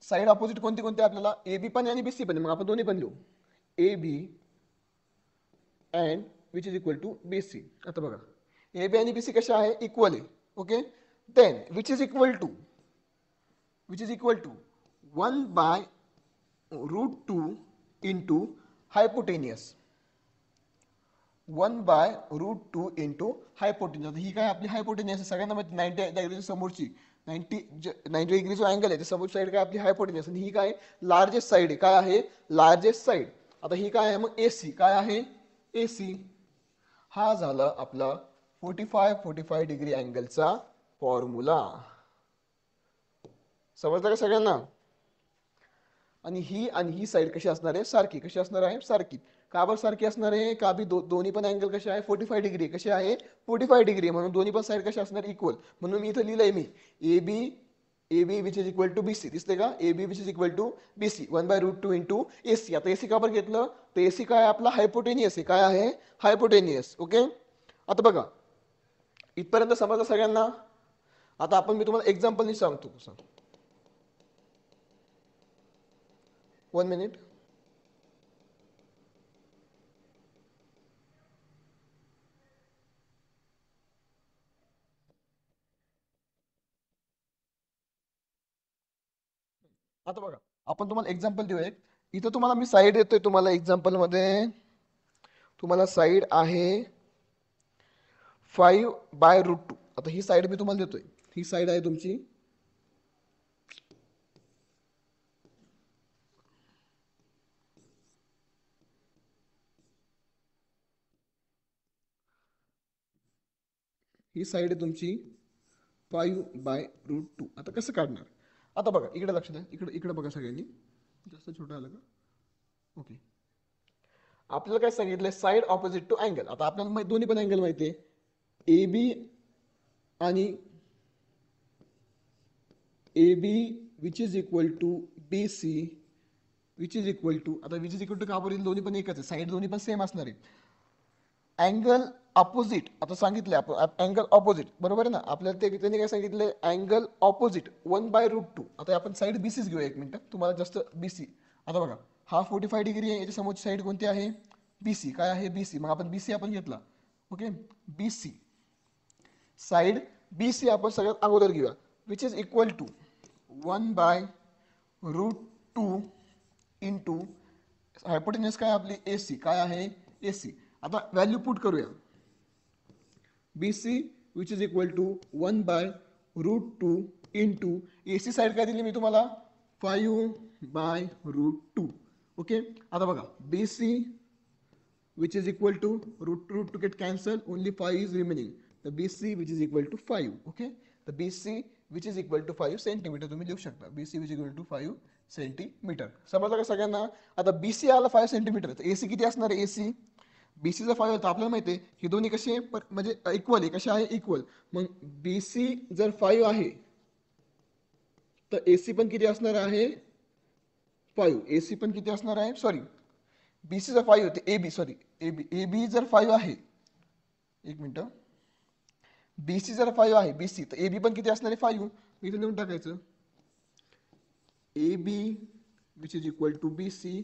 साईड ऑपोजिट कोणती कोणती आपल्याला? ए बी पण आणि बी सी पण. मग आपण दोन्ही पण लिहू. A B and which is equal to B C. आता बघा ए बी आणि बी सी कशा आहे? इक्वल आहे. Okay. Then which is equal to 1/√2 into hypotenuse. 1/√2 into hypotenuse. ही काय आपली हायपोटेनियस आहे सगळ्यांना माहिती. 90 डिग्री समोरची 90 डिग्री जो अँगल आहे ते समोरची साईड काय आपली हायपोटेनियस. आणि ही काय? लार्जेस्ट साईड आहे. काय आहे? Largest side. आता ही काय आहे मग? एसी. काय आहे? एसी. हा झाला आपला 45 डिग्री अँगलचा फॉर्म्युला. समजलं का सगळ्यांना? आणि ही साईड कशी असणार आहे? सारखी. कशी असणार आहे? सारखी. का बरं सारखी असणार आहे? का बी दोन्ही पण अँगल कसे आहे? 45 डिग्री. कसे आहे? 45 डिग्री. म्हणून दोन्ही पण साईड कशा असणार? इक्वल. म्हणून मी इथं लिहिलंय मी A B which is equal to B C. दिसते का? A B which is equal to B C. 1/√2 into A C. आता एसी का बरं घेतलं? तर एसी काय आपला? हायपोटेनियस आहे. काय आहे? हायपोटेनियस. ओके. आता बघा इथपर्यंत समजलं सगळ्यांना? आता मी तुम्हाला एक्झाम्पलनी सांगतो. 1 मिनिट. आता बघा आपण तुम्हाला एक्झाम्पल देऊ एक. इथं तुम्हाला मी साईड देतोय तुम्हाला एक्झाम्पल मध्ये. तुम्हाला साईड आहे 5/√2. आता ही साईड मी तुम्हाला देतोय. ही साईड आहे तुमची ही साईड आहे तुमची 5/√2. आता कसं काढणार? आता बघा इकडे लक्ष द्या, इकडे इकडे बघा सगळ्यांनी. जास्त छोटं आलं का? ओके. आपल्याला काय सांगितलंय? Side opposite to angle. आता आपल्याला दोन्ही पण अँगल माहिती आहे, ए बी आणि A B which is equal to B C which is equal to, आता विच इज इक्वल टू का बरं? दोन्ही पण एकच आहे, साईड दोन्ही पण सेम असणार आहे. अँगल ऑपोजिट आता सांगितलं आपण, अँगल ऑपोजिट बरोबर आहे ना. आपल्याला ते त्यांनी काय सांगितलंय? Angle opposite 1/√2. आता आपण साईड बीसीच घेऊया एक मिनिट, तुम्हाला जास्त बीसी. आता बघा हा 45 डिग्री आहे, याच्या समोरची साईड कोणती आहे? बीसी. काय आहे? बीसी. मग आपण बीसी आपण घेतला. ओके, बीसी साईड बीसी आपण सगळ्यात अगोदर घेऊया, which is equal to 1/√2 into hypotenuse काय आपली एसी. काय आहे? एसी. आता व्हॅल्यू पुट करूया. BC which is equal to 1/√2 into AC side काय दिली मी तुम्हाला? 5/√2. ओके. आता बघा BC which is equal to root two get cancel, only 5 is remaining. तर BC which is equal to 5. Okay, तर BC which is equal to 5 centimetre तुम्ही लिहू शकता. BC which is equal to 5 centimetre. समजलं का सगळ्यांना? आता बीसी आला 5 सेंटीमीटर, तर एसी किती असणार आहे? एसी बीसीचा 5 होता, आपल्याला माहिती आहे ही दोन्ही कशी आहे म्हणजे इक्वल आहे. कशा आहे? इक्वल. मग बीसी जर 5 आहे तर एसी पण किती असणार आहे? 5. एसी पण किती असणार आहे? सॉरी, बीसी जर 5 होते, एबी सॉरी एबी जर 5 आहे, एक मिनिट, बीसी जर 5 आहे बीसी, तर एबी पण किती असणार आहे? 5. इथे लिहून टाकायचं AB which is equal to BC,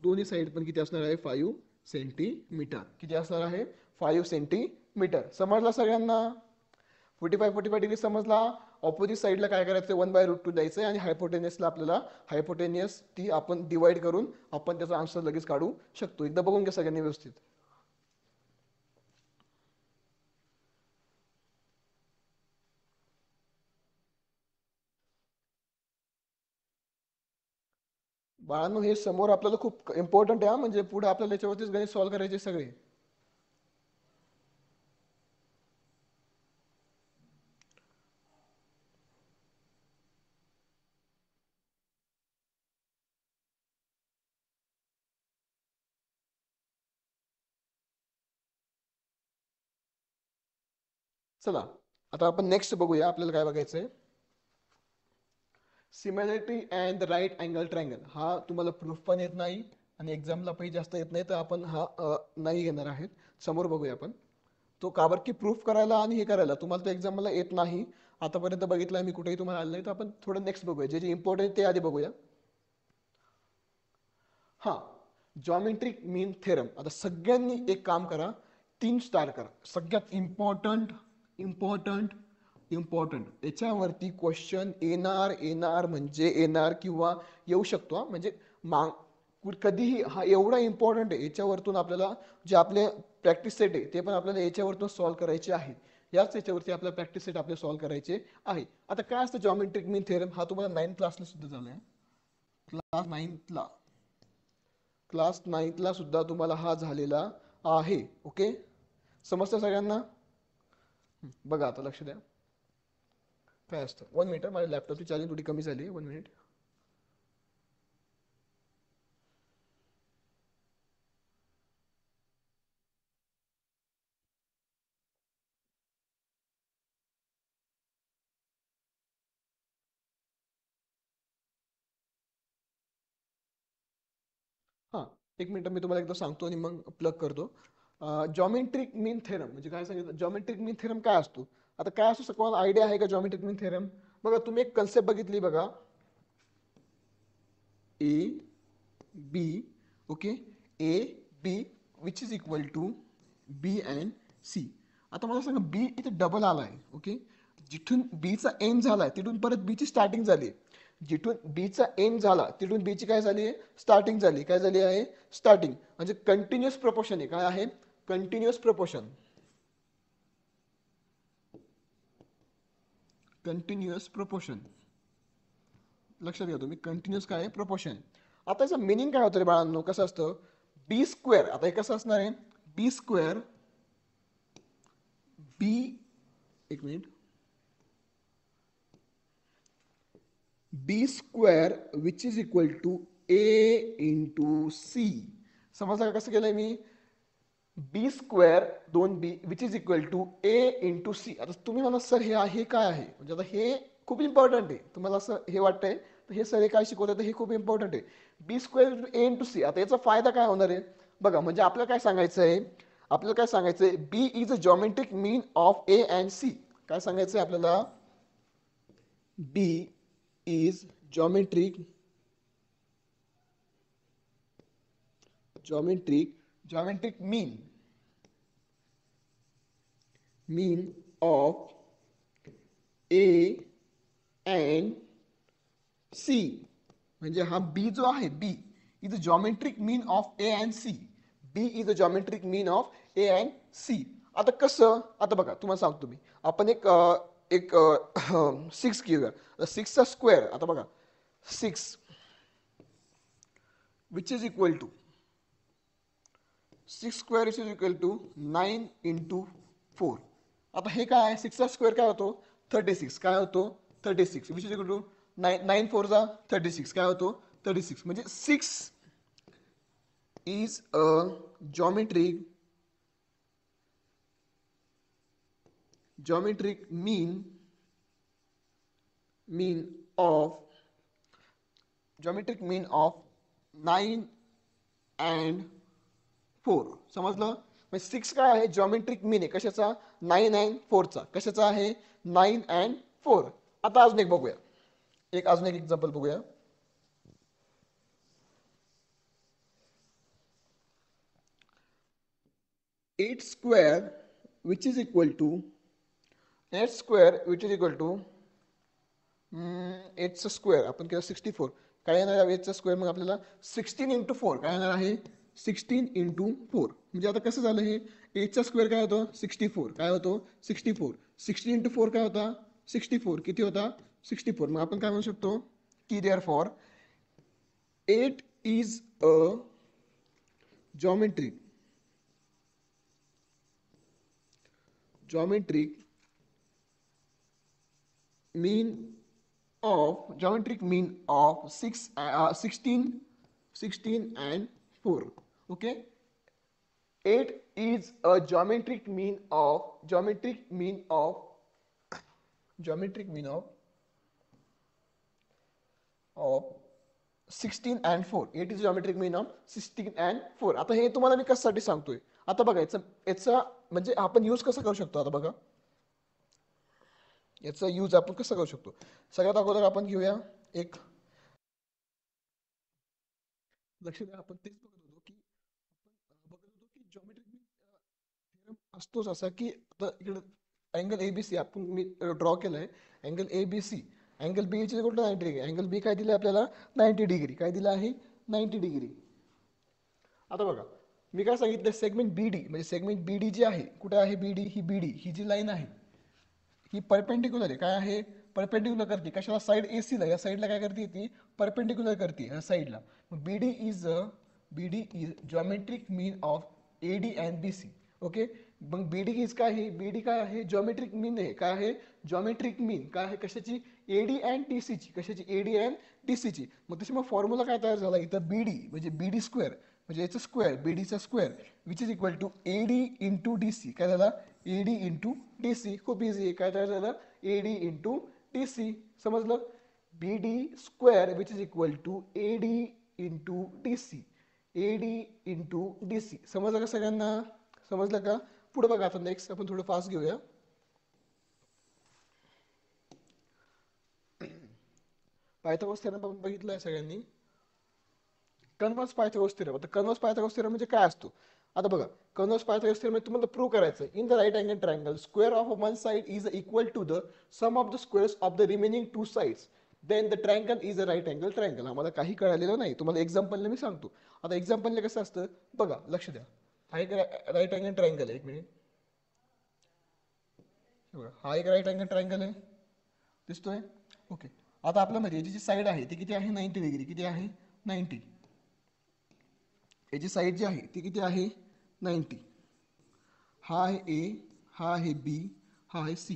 दोन्ही साईड पण किती असणार आहे? 5 सेंटीमीटर. किती असणार आहे? 5 सेंटीमीटर. समजला सगळ्यांना? 45 डिग्री समजला. ऑपोजिट साईडला काय करायचं? 1/√2 द्यायचं आणि हायपोटेनियसला आपल्याला हायपोटेनियस ती आपण डिवाइड करून आपण त्याचा आन्सर लगेच काढू शकतो. एकदा बघून घ्या सगळ्यांनी व्यवस्थित. बाळांनो हे समोर आपल्याला खूप इम्पॉर्टंट आहे, म्हणजे पुढे आपल्याला याच्यावरतीच गणित सॉल्व्ह करायचे सगळे. चला आता आपण नेक्स्ट बघूया. आपल्याला काय बघायचंय? Similarity and the right angle triangle. हा तुम्हाला प्रूफ पण येत नाही आणि एक्झामला पण जास्त येत नाही, तर आपण हा नाही घेणार आहेत. समोर बघूया आपण तो. का बरं की प्रूफ करायला आणि हे करायला तुम्हाला तो एक्झामला येत नाही, आतापर्यंत बघितलं मी कुठेही तुम्हाला आलं नाही. तर आपण थोडं नेक्स्ट बघूया, जे जे इम्पॉर्टंट ते आधी बघूया. हा, जॉमेट्रिक मीन थेरम. आता सगळ्यांनी एक काम करा, 3 स्टार करा. सगळ्यात इम्पॉर्टंट इम्पॉर्टंट इम्पॉर्टंट याच्यावरती क्वेश्चन येणार येणार म्हणजे येणार किंवा येऊ शकतो. म्हणजे कधीही हा एवढा इम्पॉर्टंट आहे. याच्यावरतून आपल्याला जे आपले प्रॅक्टिस सेट आहे ते पण आपल्याला याच्यावरतून सॉल्व्ह करायचे आहे. याच याच्यावरती आपल्याला प्रॅक्टिस सेट आपल्याला सॉल्व्ह करायचे आहे. आता काय असतं जॉमेट्रिक मीन थेरम? हा तुम्हाला 9th क्लासला सुद्धा झालाय. क्लास 9th सुद्धा तुम्हाला हा झालेला आहे. ओके, समजतं सगळ्यांना? बघा आता लक्ष द्या काय असतं. 1 मिनिट, माझ्या लॅपटॉपची चार्जिंग थोडी कमी झाली. 1 मिनिट. हां, एक मिनिट मी तुम्हाला एकदा सांगतो आणि मग प्लग करतो. जॉमेट्रिक मीन थेरम म्हणजे काय सांगितलं? जॉमेट्रिक मीन थेरम काय असतो? आता काय असतो कोणाला आयडिया आहे का जॉमेट्रिक मीन थेरम? बघा तुम्ही एक कन्सेप्ट बघितली बघा, A B. Okay, A B which is equal to B and C. आता मला सांगा बी इथे डबल आलाय. ओके, जिथून बीचा एंड झालाय तिथून परत बीची स्टार्टिंग झाली. जिथून बीचा एंड झाला तिथून बीची काय झाली आहे? स्टार्टिंग झाली. काय झाली आहे? स्टार्टिंग. म्हणजे कंटिन्युअस प्रपोर्शन आहे. काय आहे? Continuous proportion. कंटिन्युअस प्रपोर्शन लक्षात घ्या तुम्ही. कंटिन्युअस काय आहे? प्रपोर्शन. आता याचं मिनिंग काय होतं रे बाळांनो? कसं असतं? B square. आता हे कसं असणार आहे? बी स्क्वेअर बी एक minute, B square which is equal to A into C. समजलं का कसं केलंय मी? B square 2b which is equal to A into C. आता तुम्ही म्हणा सर हे आहे काय आहे, म्हणजे आता हे खूप इम्पॉर्टंट आहे, तुम्हाला असं हे वाटतंय तर हे सर हे काय शिकवतात हे खूप इम्पॉर्टंट आहे. बी स्क्वेअर ए इंटू सी. आता याचा फायदा काय होणार आहे बघा, म्हणजे आपल्याला काय सांगायचं आहे, आपल्याला काय सांगायचं आहे, B is a geometric mean of A and C. काय सांगायचं आहे आपल्याला? B is geometric geometric mean of A and C. म्हणजे हा बी जो आहे, B is a geometric mean of A and C. B is a geometric mean of A and C. आता कसं, आता बघा तुम्हाला सांगतो मी, आपण एक एक 6 घेऊया. 6चा स्क्वेअर, आता बघा 6 which is equal to 6 square is equal to 9 into 4. आता हे काय आहे, 6चा स्क्वेअर काय होतो 36, काय होतो 36 विच इज इक्वल टू 9 4 जा 36, काय होतो 36. म्हणजे 6 is a geometric mean of 9 and 4. समजलं? म्हणजे 6 काय आहे, जॉमेट्रिक मीन आहे कशाचा, 9 अँड 4चा. कशाचा आहे, 9 अँड 4. आता अजून एक बघूया, अजून एक एक्झाम्पल बघूया. Eight square which is equal to 8चा स्क्वेअर आपण केला 64. काय येणार आहे 8चा स्क्वेअर, मग आपल्याला 16 इंटू 4 काय येणार आहे, 16 इंटू 4. म्हणजे आता कसं झालं हे, 8चा स्क्वेअर काय होतो 64, काय होतो 64. 16 इंटू 4 काय होता 64, किती होता 64. मग आपण काय म्हणू शकतो की therefore 8 is a geometric mean of 16 and 4. Okay, 8 is a geometric mean of 16 and 4. 8 is geometric mean of 16 and 4. आता हे तुम्हाला मी कशासाठी सांगतोय, आता बघा याचा म्हणजे आपण यूज कसं करू शकतो. आता बघा याचा यूज आपण कसं करू शकतो. सगळ्यात अगोदर आपण घेऊया एक, लक्ष द्या, आपण तेच बघत होतो की जॉमेट्रिक थेरम असतोच असा की आता इकडे अँगल एबीसी आपण मी ड्रॉ केलाय, अँगल एबीसी, अँगल बी ची कुठं 90 डिग्री, अँगल बी काय दिलं आपल्याला 90 डिग्री, काय दिलं आहे 90 डिग्री. आता बघा मी काय सांगितलं, सेगमेंट बीडी, म्हणजे सेगमेंट बीडी जी आहे, कुठे आहे बीडी, ही बीडी ही जी लाईन आहे ही परपेंडिक्युलर आहे, काय आहे परपेंडिक्युलर करते कशाला, साइड एसी ला, या साइडला काय करते ती परपेंडिक्युलर करते या साइडला. BD is geometric mean of AD and BC. Okay, मग बीडी इज काय आहे, बीडी काय आहे जॉमेट्रिक मीन आहे, काय आहे जॉमेट्रिक मीन, काय आहे कशाची, एडी अँड डीसीची, कशाची एडी अँड डीसीची. मग त्याच्यामुळे फॉर्म्युला काय तयार झाला इथं, बीडी म्हणजे बीडी स्क्वेअर, म्हणजे याचं स्क्वेअर बीडीचा square which is equal to AD into DC. काय झाला, एडी इंटू डीसी. खूप इझी आहे, काय तयार झालं एडी इंटू डीसी. समजलं, BD square which is equal to AD into DC, AD into DC. समजलं का सगळ्यांना, समजलं का? पुढे बघा आता नेक्स्ट आपण थोडं फास्ट घेऊया. पायथागोरस थेरम आपण बघितलंय सगळ्यांनी. कन्वर्स पायथागोरस थेरम, आता कन्वर्स पायथागोरस थेरम म्हणजे काय असतो, आता बघा कन्वर्स पायथागोरस थेरम तुम्हाला प्रूव्ह करायचं, in the right angle triangle square of one side is equal to the sum of the squares of the remaining two sides, then the triangle is a right angle triangle. आम्हाला काही कळालेलं नाही, तुम्हाला एक्झाम्पलने मी सांगतो. आता एक्झाम्पलने कसं असतं बघा, लक्ष द्या, हा एक राईट अँगल ट्रायंगल आहे, एक मिनिट, हा एक राईट अँगल ट्रायंगल आहे, दिसतोय. ओके, आता आपल्या मध्ये याची जी साईड आहे ती किती आहे 90 डिग्री, किती आहे 90. याची साईड जी आहे ती किती आहे 90. हा आहे ए, हा आहे बी, हा आहे सी.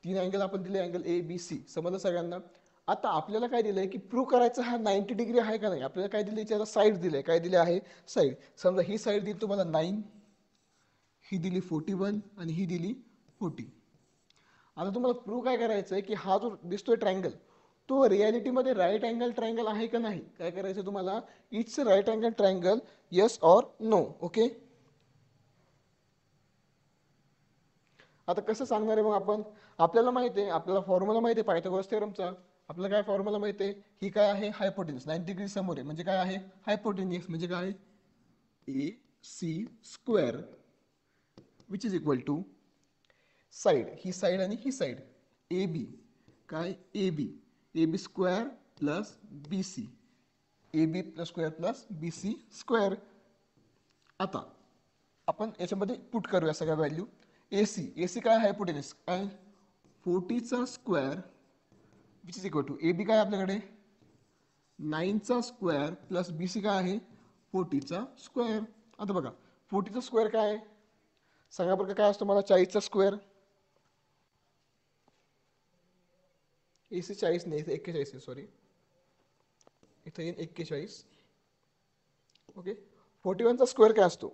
तीन अँगल आपण दिले, अँगल ए बी सी, समजलं सगळ्यांना. आता आपल्याला काय दिलंय की प्रूव्ह करायचं हा 90 डिग्री आहे का नाही. आपल्याला काय दिले, याच्याला साईड दिले, काय दिले आहे साईड. समजा ही साईड दिली तुम्हाला 9, ही दिली 41 आणि ही दिली 40. आता तुम्हाला प्रूव्ह काय करायचं आहे की हा जो दिसतोय ट्रायंगल तो रियालिटीमध्ये राईट अँगल ट्रायंगल आहे का नाही. काय करायचं तुम्हाला, it's right angle triangle, yes or no. Okay, आता कसं सांगणार आहे मग आपण. आपल्याला माहिती आहे, आपल्याला फॉर्म्युला माहिती आहे पायथागोरस थेरमचा. आपल्याला काय फॉर्म्युला माहिती आहे, ही काय आहे हायपोटेन्यूस, 90 डिग्री समोर आहे म्हणजे काय आहे हायपोटेन्यूस, म्हणजे काय A C square which is equal to side, ही साईड आणि ही साईड ए बी, काय A B square plus B C, A B plus square plus B C square. आता आपण याच्यामध्ये पुट करूया सगळ्या व्हॅल्यू. ए सी काय हायपोटेन्यूस, काय 40चा square which is equal to A B काय आपल्याकडे 9चा स्क्वेअर प्लस बी सी काय आहे 40चा स्क्वेअर. आता बघा 40चा स्क्वेअर काय आहे सांगा बरं, काय असतो मला 40चा स्क्वेअर. ए सी 40 नाही, इथे 41 आहे, सॉरी इथे येईल 41. ओके, 41चा स्क्वेअर काय असतो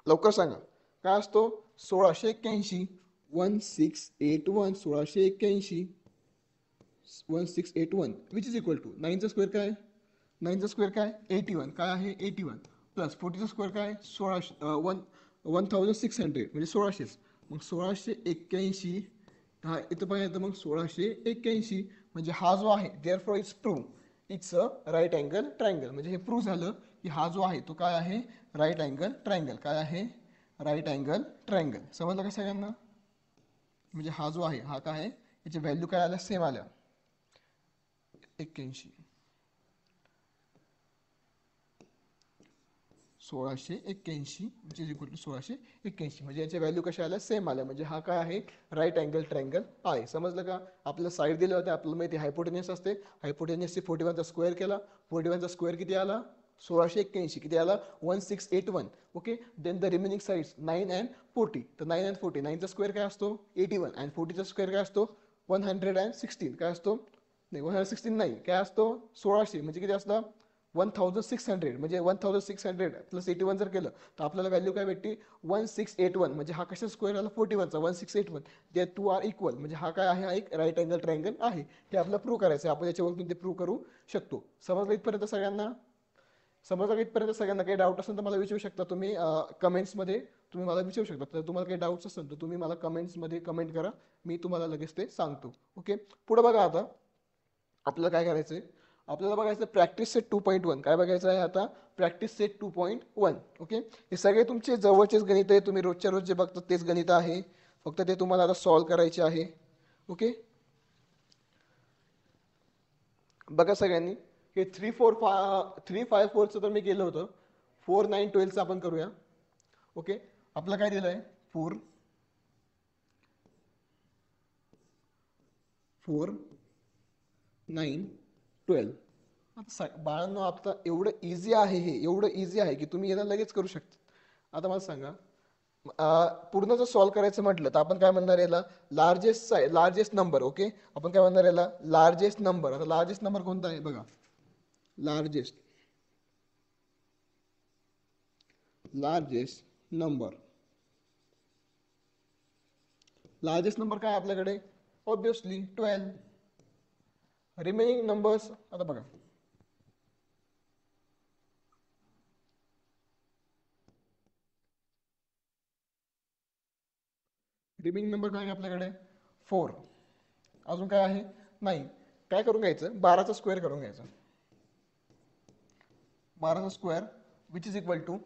लवकर सांगा, काय असतो 1681, 1681, 1681, 1681 विच इज इक्वल टू 9चा स्क्वेअर काय, 9चा स्क्वेअर काय 81, काय आहे 81 प्लस 40चा स्क्वेअर काय 1600 म्हणजे 1600. मग 1681 हा इथं पाहिजे मग 1681 म्हणजे हा जो आहे therefore it's prove it's a right angle triangle. म्हणजे हे प्रूव्ह झालं की हा जो आहे तो काय आहे राईट अँगल ट्रायंगल, काय आहे राईट अँगल ट्रायंगल. समजलं का सगळ्यांना. म्हणजे हा जो आहे हा काय आहे, याची व्हॅल्यू काय आल्या सेम आल्या 81, 1681 विच इज इक्वल टू 1681 म्हणजे याच्या व्हॅल्यू कशा आल्या सेम आल्या. म्हणजे हा काय आहे राईट अँगल ट्रायंगल आहे. समजलं का. आपल्याला साईड दिले होते, आपल्याला माहिती हायपोटेनियस असते, हायपोटेनियसची 41चा स्क्वेअर केला, 41चा स्क्वेअर किती आला 1681, किती आला 1681. Okay, then the remaining sides 9 and 40, तर 9 अँड 40, 9चा स्क्वेअर काय असतो 81 अँड 40चा स्क्वेअर काय असतो 116, काय असतो नाही 116 नाही काय असतो 1600 म्हणजे किती असतं 1600. म्हणजे 1600 प्लस 81 जर केलं तर आपल्याला व्हॅल्यू काय भेटते 1681. म्हणजे हा कशा स्क्वेअर आला 41चा 1681, दे टू आर इक्वल. म्हणजे हा काय आहे हा एक राईट अँगल ट्रायंगल आहे. हे आपल्याला प्रूव्ह करायचं आहे, आपण याच्यावरून ते प्रूव्ह करू शकतो. समजलं इथपर्यंत सगळ्यांना. समजलं इथपर्यंत सगळ्यांना. काही डाऊट असेल तर मला विचारू शकता तुम्ही कमेंट्समध्ये, तुम्ही मला विचारू शकता. तर तुम्हाला काही डाऊट्स असेल तर तुम्ही मला कमेंट्समध्ये कमेंट करा, मी तुम्हाला लगेच ते सांगतो. ओके, पुढे बघा आता आपल्याला काय करायचं आहे, आपल्याला बघायचं प्रॅक्टिस सेट 2.1. काय बघायचं आहे आता प्रॅक्टिस सेट 2.1. ओके, हे सगळे तुमचे जवळचेच गणित आहे, तुम्ही रोजच्या रोज जे बघता तेच गणित आहे, फक्त ते तुम्हाला आता सॉल्व्ह करायचे आहे. ओके, बघा सगळ्यांनी हे 354चं तर मी केलं होतं, 4 9 12चं आपण करूया. ओके, आपलं काय दिलं आहे 4 9 12. आता बाळांनो आता एवढं इझी आहे, हे एवढं इझी आहे की तुम्ही याला लगेच करू शकता. आता मला सांगा पूर्ण जर सॉल्व्ह करायचं म्हटलं तर आपण काय म्हणणार याला लार्जेस्ट नंबर. ओके, आपण काय म्हणणार याला लार्जेस्ट नंबर. आता लार्जेस्ट नंबर कोणता आहे बघा, लार्जेस्ट नंबर. लार्जेस्ट नंबर काय आपल्याकडे ऑब्विसली 12. रिमेनिंग नंबर्स आता बघा रिमेनिंग नंबर काय आहे आपल्याकडे 4. अजून काय आहे नाही. काय करून घ्यायचं 12चा स्क्वेअर करून घ्यायचा. 12चा square which is equal to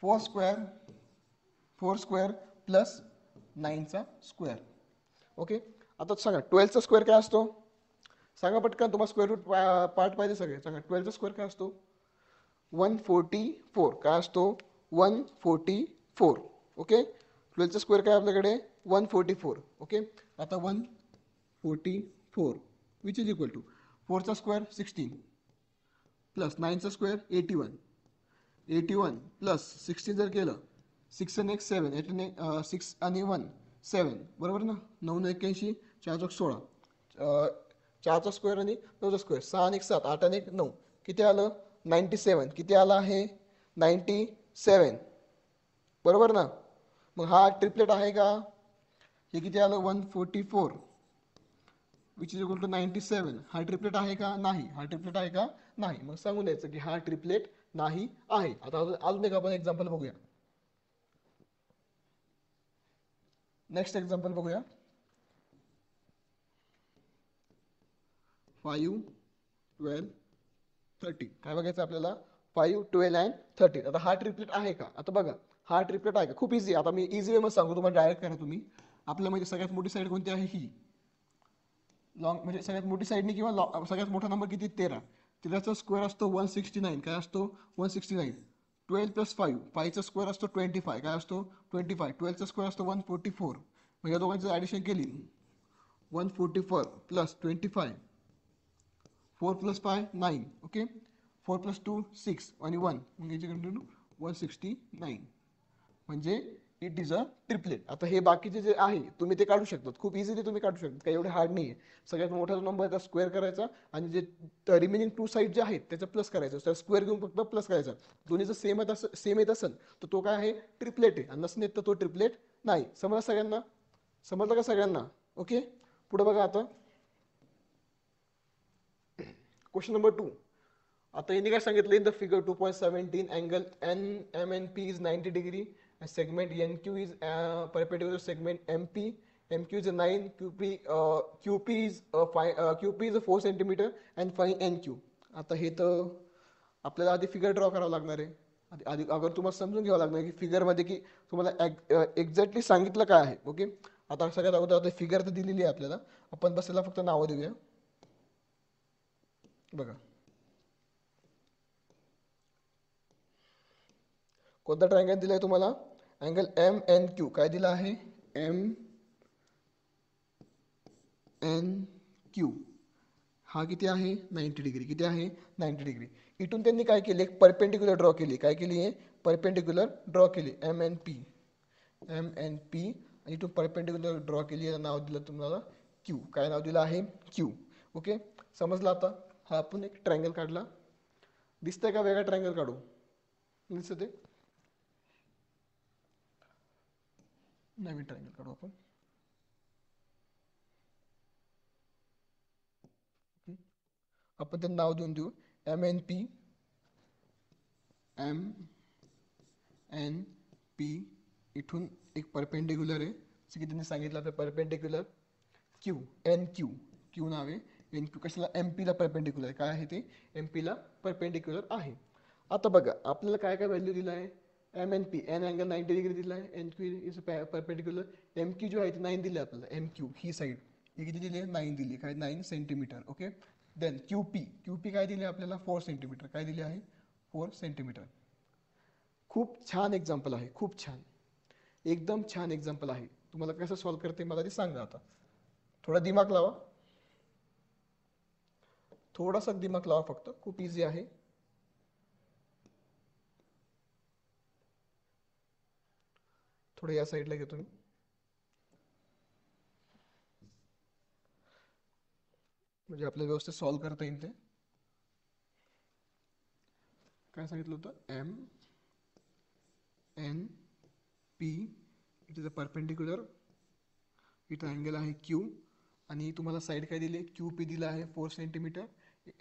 4 square plus 9चा स्क्वेअर. ओके, आता सांगा 12चा स्क्वेअर काय असतो सांगा पटकन, तुम्हाला स्क्वेअर रूट पार्ट पाहिजे सगळे सांगा. 12चा स्क्वेअर काय असतो 144. काय असतो 144. ओके, 12चा स्क्वेअर काय आपल्याकडे 144. ओके, आता 144 विच इज इक्वल टू 4चा स्क्वेअर 16 प्लस 9चा स्क्वेअर 81 प्लस 16 जर केलं 6 आणि 1 7, 6 आणि 1 7 बरोबर ना. 9 81 4 चौक 16, 4चा स्क्वेअर आणि 9चा स्क्वेअर, 6 आणि 7, 8 आणि 9, किती आलं 97. किती आलं आहे 97, बरोबर ना. मग हा ट्रिपलेट आहे का? हे किती आलं 144 विच इज इक्वल टू 97. हा ट्रिपलेट आहे का? नाही. हा ट्रिपलेट आहे का? नाही. मग सांगून द्यायचं की हा ट्रिपलेट नाही आहे. आता अजून एक आपण एक्झाम्पल बघूया. नेक्स्ट एक्झाम्पल बघूया. 5, 12, 13. काय बघायचं आपल्याला? 5, 12 अँड 13. आता हा ट्रिपलेट आहे का? आता बघा, हा ट्रिपलेट आहे का? खूप इझी. आता मी इझी वे मध्ये सांगतो, तुम्हाला डायरेक्ट करा तुम्ही. आपल्यामध्ये सगळ्यात मोठी साईड कोणती आहे? ही लॉंग, म्हणजे सगळ्यात मोठी साईडनी किंवा सगळ्यात मोठा नंबर किती? 13. 13चा स्क्वेअर असतो 169. काय असतो? 169. 12 प्लस 5, 5चा स्क्वेअर असतो 25. काय असतो? 25. 12चा स्क्वेअर असतो 144. मग या दोघांची ॲडिशन केली 144 प्लस 25, 4 प्लस 5 9. ओके, 4 प्लस 2 6 आणि 1, मग याची कंटिन्यू 169. म्हणजे इट इज अ ट्रिपलेट. आता हे बाकीचे जे आहे तुम्ही ते काढू शकतात, खूप इझिली तुम्ही काढू शकता, काही एवढे हार्ड नाही आहे. सगळ्यात मोठा नंबर त्याचा स्क्वेअर करायचा आणि जे रिमेनिंग 2 साईड जे आहेत त्याचा प्लस करायचं, त्याचा स्क्वेअर घेऊन फक्त प्लस करायचा. दोन्ही जर सेम येत असेल तर तो काय आहे? ट्रिपलेट आहे. आणि नसेल तर तो ट्रिपलेट नाही. समजलं सगळ्यांना? समजलं का सगळ्यांना? ओके, पुढे बघा आता क्वेश्चन नंबर 2. आता यांनी काय सांगितलं? In the figure 2.17 angle MNP is 90 degree, segment NQ is perpendicular segment MP, MQ is 9, QP is 4 centimetre and find NQ. आता हे तर आपल्याला आधी फिगर ड्रॉ करावं लागणार आहे. आधी अगर तुम्हाला समजून घ्यावं लागणार की फिगरमध्ये की तुम्हाला एक्झॅक्टली सांगितलं काय आहे. ओके, आता सगळ्यात अगोदर आता फिगर तर दिलेली आहे आपल्याला, आपण बसायला फक्त नावं देऊया. बघा, कोणता ट्रायंगल दिलाय तुम्हाला? Angle MNQ. काय दिला आहे? MNQ. हा किती आहे? 90 डिग्री. किती आहे? 90 डिग्री. इथून त्यांनी काय केले? एक परपेंडिक्युलर ड्रॉ केली. काय केली आहे? परपेंडिक्युलर ड्रॉ केली, MNP. आणि इथून परपेंडिक्युलर ड्रॉ केली, नाव दिलं तुम्हाला Q. काय नाव दिलं आहे? Q. ओके, समजलं आता? हा आपण एक ट्रायंगल काढला. दिसतंय का? वेगळा ट्रायंगल काढू? दिसत आहे? नवीन ट्रायंगल काढू आपण. आपण त्याला नाव देऊन देऊ MNP. इथून एक परपेंडिक्युलर आहे, जसं की त्यांनी सांगितलं आपलं परपेंडिक्युलर NQ. क्यू नाव आहे. NQ कशाला? MP ला परपेंडिक्युलर. काय आहे ते? MP ला परपेंडिक्युलर आहे. आता बघा आपल्याला काय काय व्हॅल्यू दिला आहे? MNP N अँगल 90 डिग्री दिला आहे, NQ इज परपेंडिक्युलर. MQ जो आहे ते 9 दिले आपल्याला. MQ ही साईड ही किती दिली आहे? 9 दिली. काय? 9 सेंटीमीटर. ओके, देन QP काय दिले आपल्याला? 4 सेंटीमीटर. काय दिले आहे? 4 सेंटीमीटर. खूप छान एक्झाम्पल आहे, खूप छान, एकदम छान एक्झाम्पल आहे. तुम्हाला कसं सॉल्व्ह करते मला ते सांगा. आता थोडा दिमाग लावा, थोडासा दिमाग लावा फक्त, खूप इझी आहे. थोडं या साईडला घे तुम्ही. म्हणजे आपल्याला व्यवस्थित सॉल्व्ह करता येईल ते. काय सांगितलं होतं? MNP it is a perpendicular. इथं अँगल आहे Q आणि तुम्हाला साईड काय दिली? QP दिला आहे 4 सेंटीमीटर,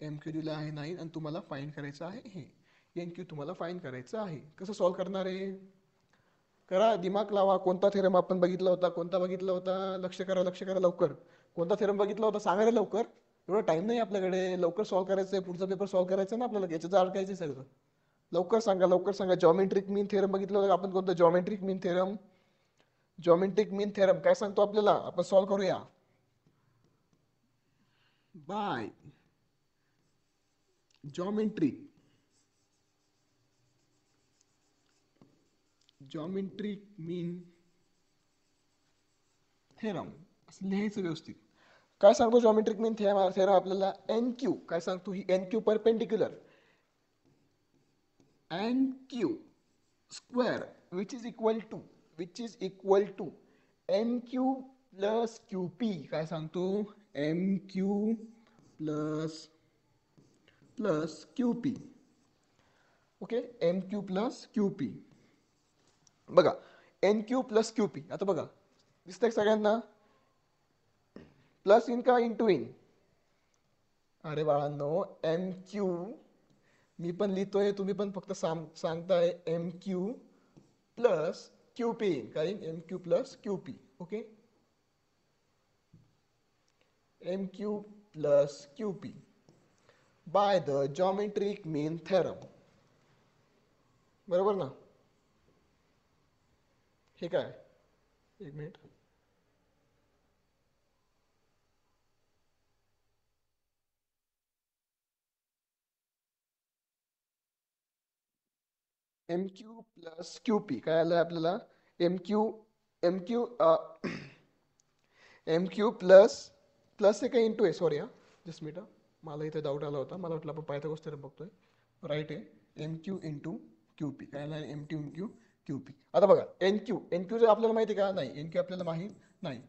MQ दिला आहे 9 आणि तुम्हाला फाइंड करायचं आहे हे NQ. तुम्हाला फाइंड करायचं आहे. कसं सॉल्व्ह करणार आहे? करा, दिमाग लावा. कोणता थेरम आपण बघितला होता? कोणता बघितला होता? लक्ष करा, लक्ष करा लवकर. कोणता थेरम बघितला होता? सांगा रे लवकर. एवढा टाइम नाही आपल्याकडे. लवकर सॉल्व्ह करायचं आहे, पुढचा पेपर सॉल्व्ह करायचा ना आपल्याला, याच्यात अडकायचं आहे सगळं. लवकर सांगा, लवकर सांगा. जॉमेट्रिक मीन थेरम बघितलं होतं आपण? कोणतं? Geometric mean theorem. Geometric mean theorem काय सांगतो आपल्याला? आपण सॉल्व्ह करूया. बाय जॉमेट्रिक मीन थेरम असं लिहायचं व्यवस्थित. काय सांगतो जॉमेट्रिक मीन थेरम आपल्याला? NQ. काय सांगतो? ही NQ perpendicular NQ square which is equal to NQ plus Q P काय सांगतो M Q plus plus Q P. Okay M Q plus Q P. बघा N Q plus Q P आता बघा दिसतंय सगळ्यांना प्लस इन का इंटू इन. अरे बाळांनो एम क्यू मी पण लिहितोय तुम्ही पण फक्त सांगताय M Q plus Q P काय M Q plus Q P. Okay M Q plus Q P by the geometric mean theorem. बरोबर ना. हे काय एक minute M Q plus Q P काय आलं आपल्याला M Q M Q M Q plus plus आहे का इंटू आहे सॉरी हा जस्ट मिनिट मला इथे डाऊट आला होता मला वाटलं आपण पायथागोरस थेरम बघतोय राईट आहे M Q into Q P काय आलं M Q into Q P. आता बघा एन क्यू जर आपल्याला माहिती आहे का नाही एन क्यू आपल्याला माहीत नाही.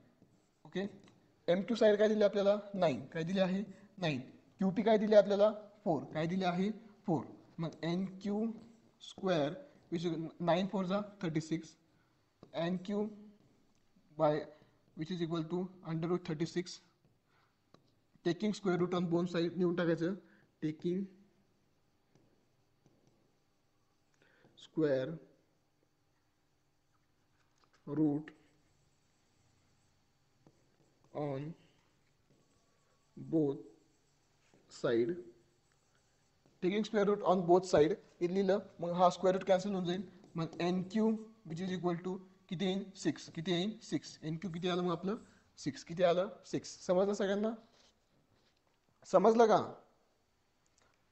ओके एम क्यू साईड काय दिली आपल्याला 9 काय दिली आहे 9 क्यू पी काय दिली आपल्याला 4 काय दिली आहे 4. मग एन क्यू स्क्वेअर विच 9 4 जा 36 N Q by which is equal to under root 36 taking square root on both side लिहून टाकायचं taking square root on both side taking square root on both side इथं लिहिलं मग हा square route cancel होऊन जाईल मग N Q which is equal to किती येईल 6 किती येईल 6 एन क्यू किती आलं मग आपलं 6 किती आलं 6. समजलं सगळ्यांना समजलं का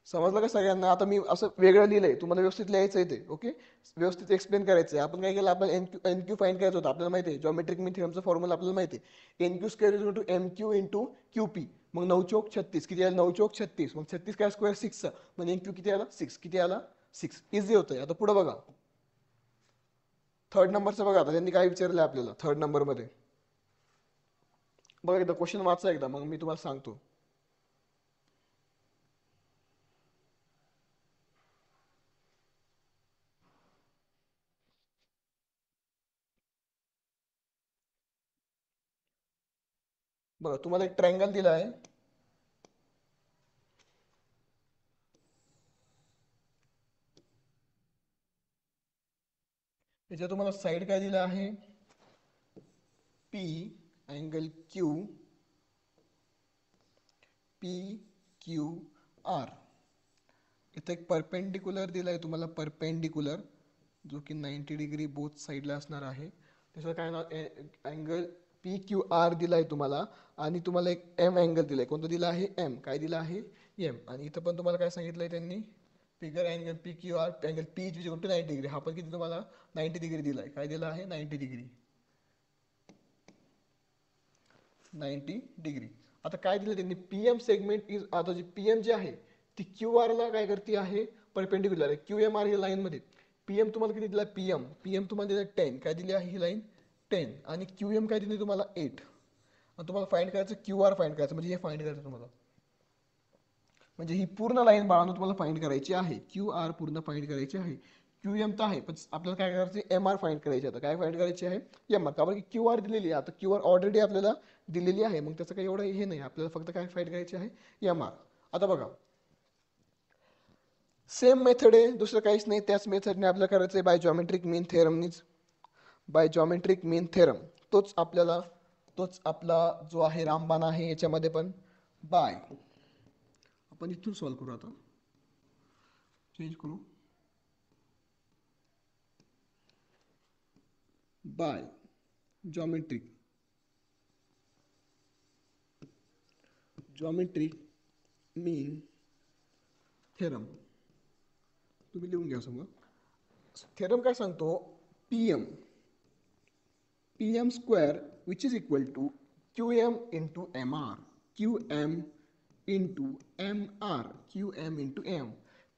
समजलं का सगळ्यांना. आता मी असं वेगळं लिहिलंय तुम्हाला व्यवस्थित लिहायचं आहे ते. ओके व्यवस्थित एक्सप्लेन करायचं आहे. आपण काय केलं आपण एन क्यू फाइंड करायचं होतं आपल्याला माहिती आहे जॉमेट्रिक मीन थेरमचा फॉर्म्युला आपल्याला माहिती आहे N Q square is to M Q into Q P. मग 9 चौक 36 किती आलं 9 चौक 36 मग 36 काय स्क्वेअर 6 मग एन क्यू किती आला 6 किती आला 6 इझी होतंय. आता पुढे बघा थर्ड नंबरचं बघा आता त्यांनी काय विचारलं आपल्याला थर्ड नंबरमध्ये बघा एकदा क्वेश्चन वाचा एकदा मग मी तुम्हाला सांगतो. बघा तुम्हाला एक ट्रायंगल दिला आहे त्याच्या तुम्हाला साईड काय दिला आहे P angle Q P Q R. इथं एक परपेंडिक्युलर दिलाय तुम्हाला परपेंडिक्युलर जो की 90 डिग्री बोथ साईडला असणार आहे. त्याचं काय नाव अँगल पी क्यू आर दिलाय तुम्हाला आणि तुम्हाला एक एम अँगल दिलाय कोणतं दिलं आहे एम काय दिलं आहे एम. आणि इथं पण तुम्हाला काय सांगितलंय त्यांनी figure angle P Q R angle P is equal to 90 degree हा पण किती तुम्हाला 90 डिग्री दिलाय काय दिला आहे 90 डिग्री 90 डिग्री. आता काय दिलं त्यांनी पीएम सेगमेंट इज आता जी पीएम जी आहे ती क्यू आर ला काय करते आहे परपेंडिक्युलर आहे क्यू एम आर ही लाईन मध्ये पीएम तुम्हाला किती दिला पीएम पीएम तुम्हाला दिला 10 काय दिली आहे ही लाईन 10 आणि क्यू एम काय दिली तुम्हाला 8 आणि तुम्हाला फाइंड करायचं क्यू आर फाइंड करायचं म्हणजे हे फाइंड करायचं तुम्हाला म्हणजे ही पूर्ण लाईन बाळांनो तुम्हाला फाइंड करायची आहे क्यू आर पूर्ण फाइंड करायची आहे. क्यू एम तर आहे पण आपल्याला काय करायचं एम आर फाइंड करायची आता काय फाइंड करायची आहे एम आर कारण की क्यू आर दिलेली आहे आता क्यू आर ऑलरेडी आपल्याला दिलेली आहे मग त्याचं काही एवढं हे नाही आपल्याला फक्त काय फाइंड करायची आहे एम आर. आता बघा सेम मेथड आहे दुसरं काहीच नाही त्याच मेथडने आपल्याला करायचं आहे बाय जॉमेट्रिक मीन थेरमनीच बाय जॉमेट्रिक मीन थेरम तोच आपला जो आहे रामबाण आहे याच्यामध्ये पण बाय आपण इथून सॉल्व करू आता चेंज करू बाय जॉमेट्रिक मीन थेरम तुम्ही लिहून घ्या समोर. थेरम काय सांगतो PM square which is equal to Q M into M R Q M into M R Q M into M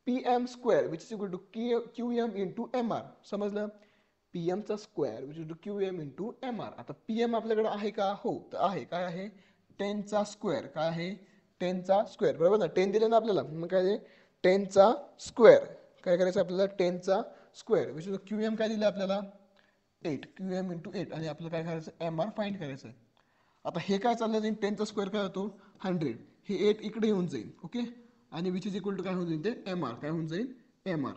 P M square which is equal to Q M into M R. समजलं PM चा square which is QM into MR. आता PM आपल्याकडे आहे का? हो, तर आहे. काय आहे? 10 चा स्क्वेअर. काय आहे? 10 चा स्क्वेअर. बरोबर ना? 10 दिले ना आपल्याला, मग काय आहे? 10 चा स्क्वेअर. काय करायचं आपल्याला? 10 चा स्क्वेअर विच इज QM काय दिलं आपल्याला? 8. QM into 8. आणि आपल्याला काय करायचं? MR फाइंड करायचं आहे. आता हे काय चाललं जाईल? 10 चा स्क्वेअर काय होतो? 100. हे 8 इकडे येऊन जाईल. ओके, आणि विच इज इक्वल टू काय होऊन जाईल? ते MR. काय होऊन जाईल? MR.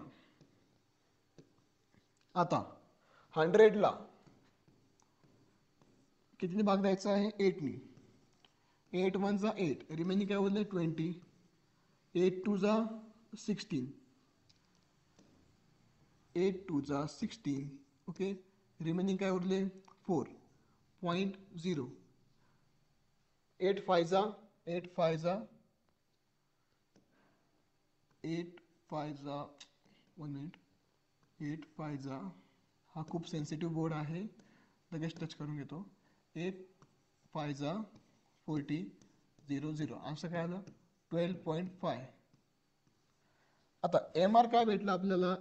आता 100 ला कितीने भाग द्यायचा आहे? 8 नी. 8 1 जा 8, रिमेनिंग काय उरले? 20. 8 2 जा 16. 8 2 जा 16. ओके, रिमेनिंग काय उरले? 4.0. 8 5 जा 8 5 जा 8 5 जा 1 मिनिट. 8 5 जा, हा खूप सेन्सिटिव्ह बोर्ड आहे, लगेच टच करून घेतो. 8 5 जा 40 0 0. आन्सर काय आलं? 12.5. आता MR काय भेटलं आपल्याला?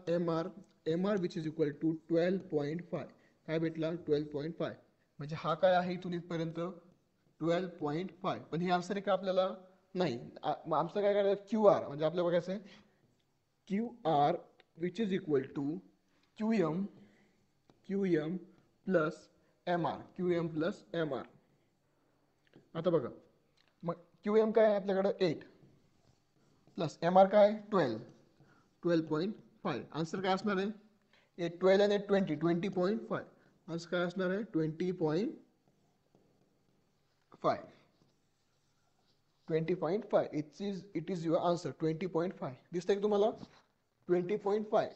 MR which is equal to 12.5. काय भेटला? 12.5. म्हणजे हा काय आहे इथून इथपर्यंत? 12.5. पण हे आन्सर आहे का आपल्याला? नाही. मग आन्सर काय करायचं? QR. म्हणजे आपल्याला बघायचं आहे QR which is equal to QM plus MR. QM plus MR. आता बघा, मग QM काय आहे आपल्याकडं? 8 प्लस MR काय? 12.5. आन्सर काय असणार आहे? 12 आणि 20 20.5. आन्सर काय असणार आहे? 20.5. 20.5. It is your answer. 20.5 दिसतंय की तुम्हाला? 20.5.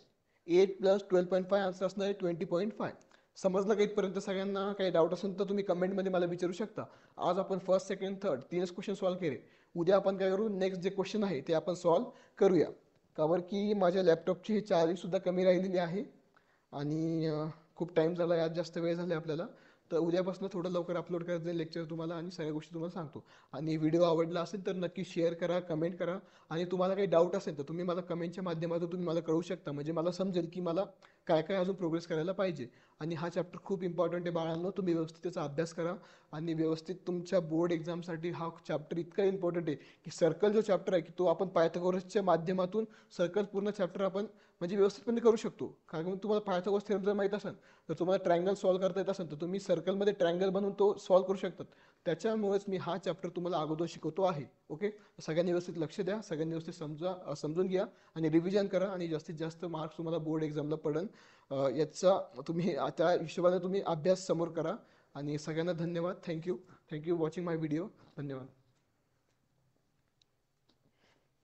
8 प्लस 12.5 आन्सर असणार आहे 20.5. समजलं का इथपर्यंत? सगळ्यांना काही डाऊट असेल तर तुम्ही कमेंटमध्ये मला विचारू शकता. आज आपण फर्स्ट सेकंड थर्ड 3च क्वेश्चन सॉल्व्ह केले. उद्या आपण काय करू? नेक्स्ट जे क्वेश्चन आहे ते आपण सॉल्व्ह करूया. कावर की माझ्या लॅपटॉपची चार्जिंग सुद्धा कमी राहिलेली आहे आणि खूप टाइम झाला आहे, आज जास्त वेळ झाला आपल्याला. तर उद्यापासून थोडं लवकर अपलोड करायचं आहे लेक्चर तुम्हाला आणि सगळ्या गोष्टी तुम्हाला सांगतो. आणि व्हिडिओ आवडला असेल तर नक्की शेअर करा, कमेंट करा. आणि तुम्हाला काही डाऊट असेल तर तुम्ही मला कमेंटच्या माध्यमातून तुम्ही मला कळवू शकता. म्हणजे मला समजेल की मला काय काय अजून प्रोग्रेस करायला पाहिजे. आणि हा चॅप्टर खूप इम्पॉर्टंट आहे बाळांनो. तुम्ही व्यवस्थित त्याचा अभ्यास करा आणि व्यवस्थित तुमच्या बोर्ड एक्झामसाठी हा चॅप्टर इतका इम्पॉर्टंट आहे की सर्कल जो चॅप्टर आहे की तो आपण पायथागोरसच्या माध्यमातून सर्कल पूर्ण चॅप्टर आपण म्हणजे व्यवस्थितपणे करू शकतो. कारण तुम्हाला पायथागोरस थेरम जर माहीत असेल तर तुम्हाला ट्रायंगल सॉल्व्ह करता येत असेल तर तुम्ही सर्कलमध्ये ट्रायंगल बनवून तो सॉल्व्ह करू शकतात. त्याच्यामुळेच मी हा चॅप्टर तुम्हाला अगोदर शिकवतो आहे. ओके, सगळ्यांनी व्यवस्थित लक्ष द्या, सगळ्यांनी व्यवस्थित समजून घ्या आणि रिव्हिजन करा आणि जास्तीत जास्त मार्क्स तुम्हाला बोर्ड एक्झामला पडेल. याचा तुम्ही त्या हिशोबाने तुम्ही अभ्यास समोर करा. आणि सगळ्यांना धन्यवाद. थँक्यू वॉचिंग माय व्हिडिओ. धन्यवाद.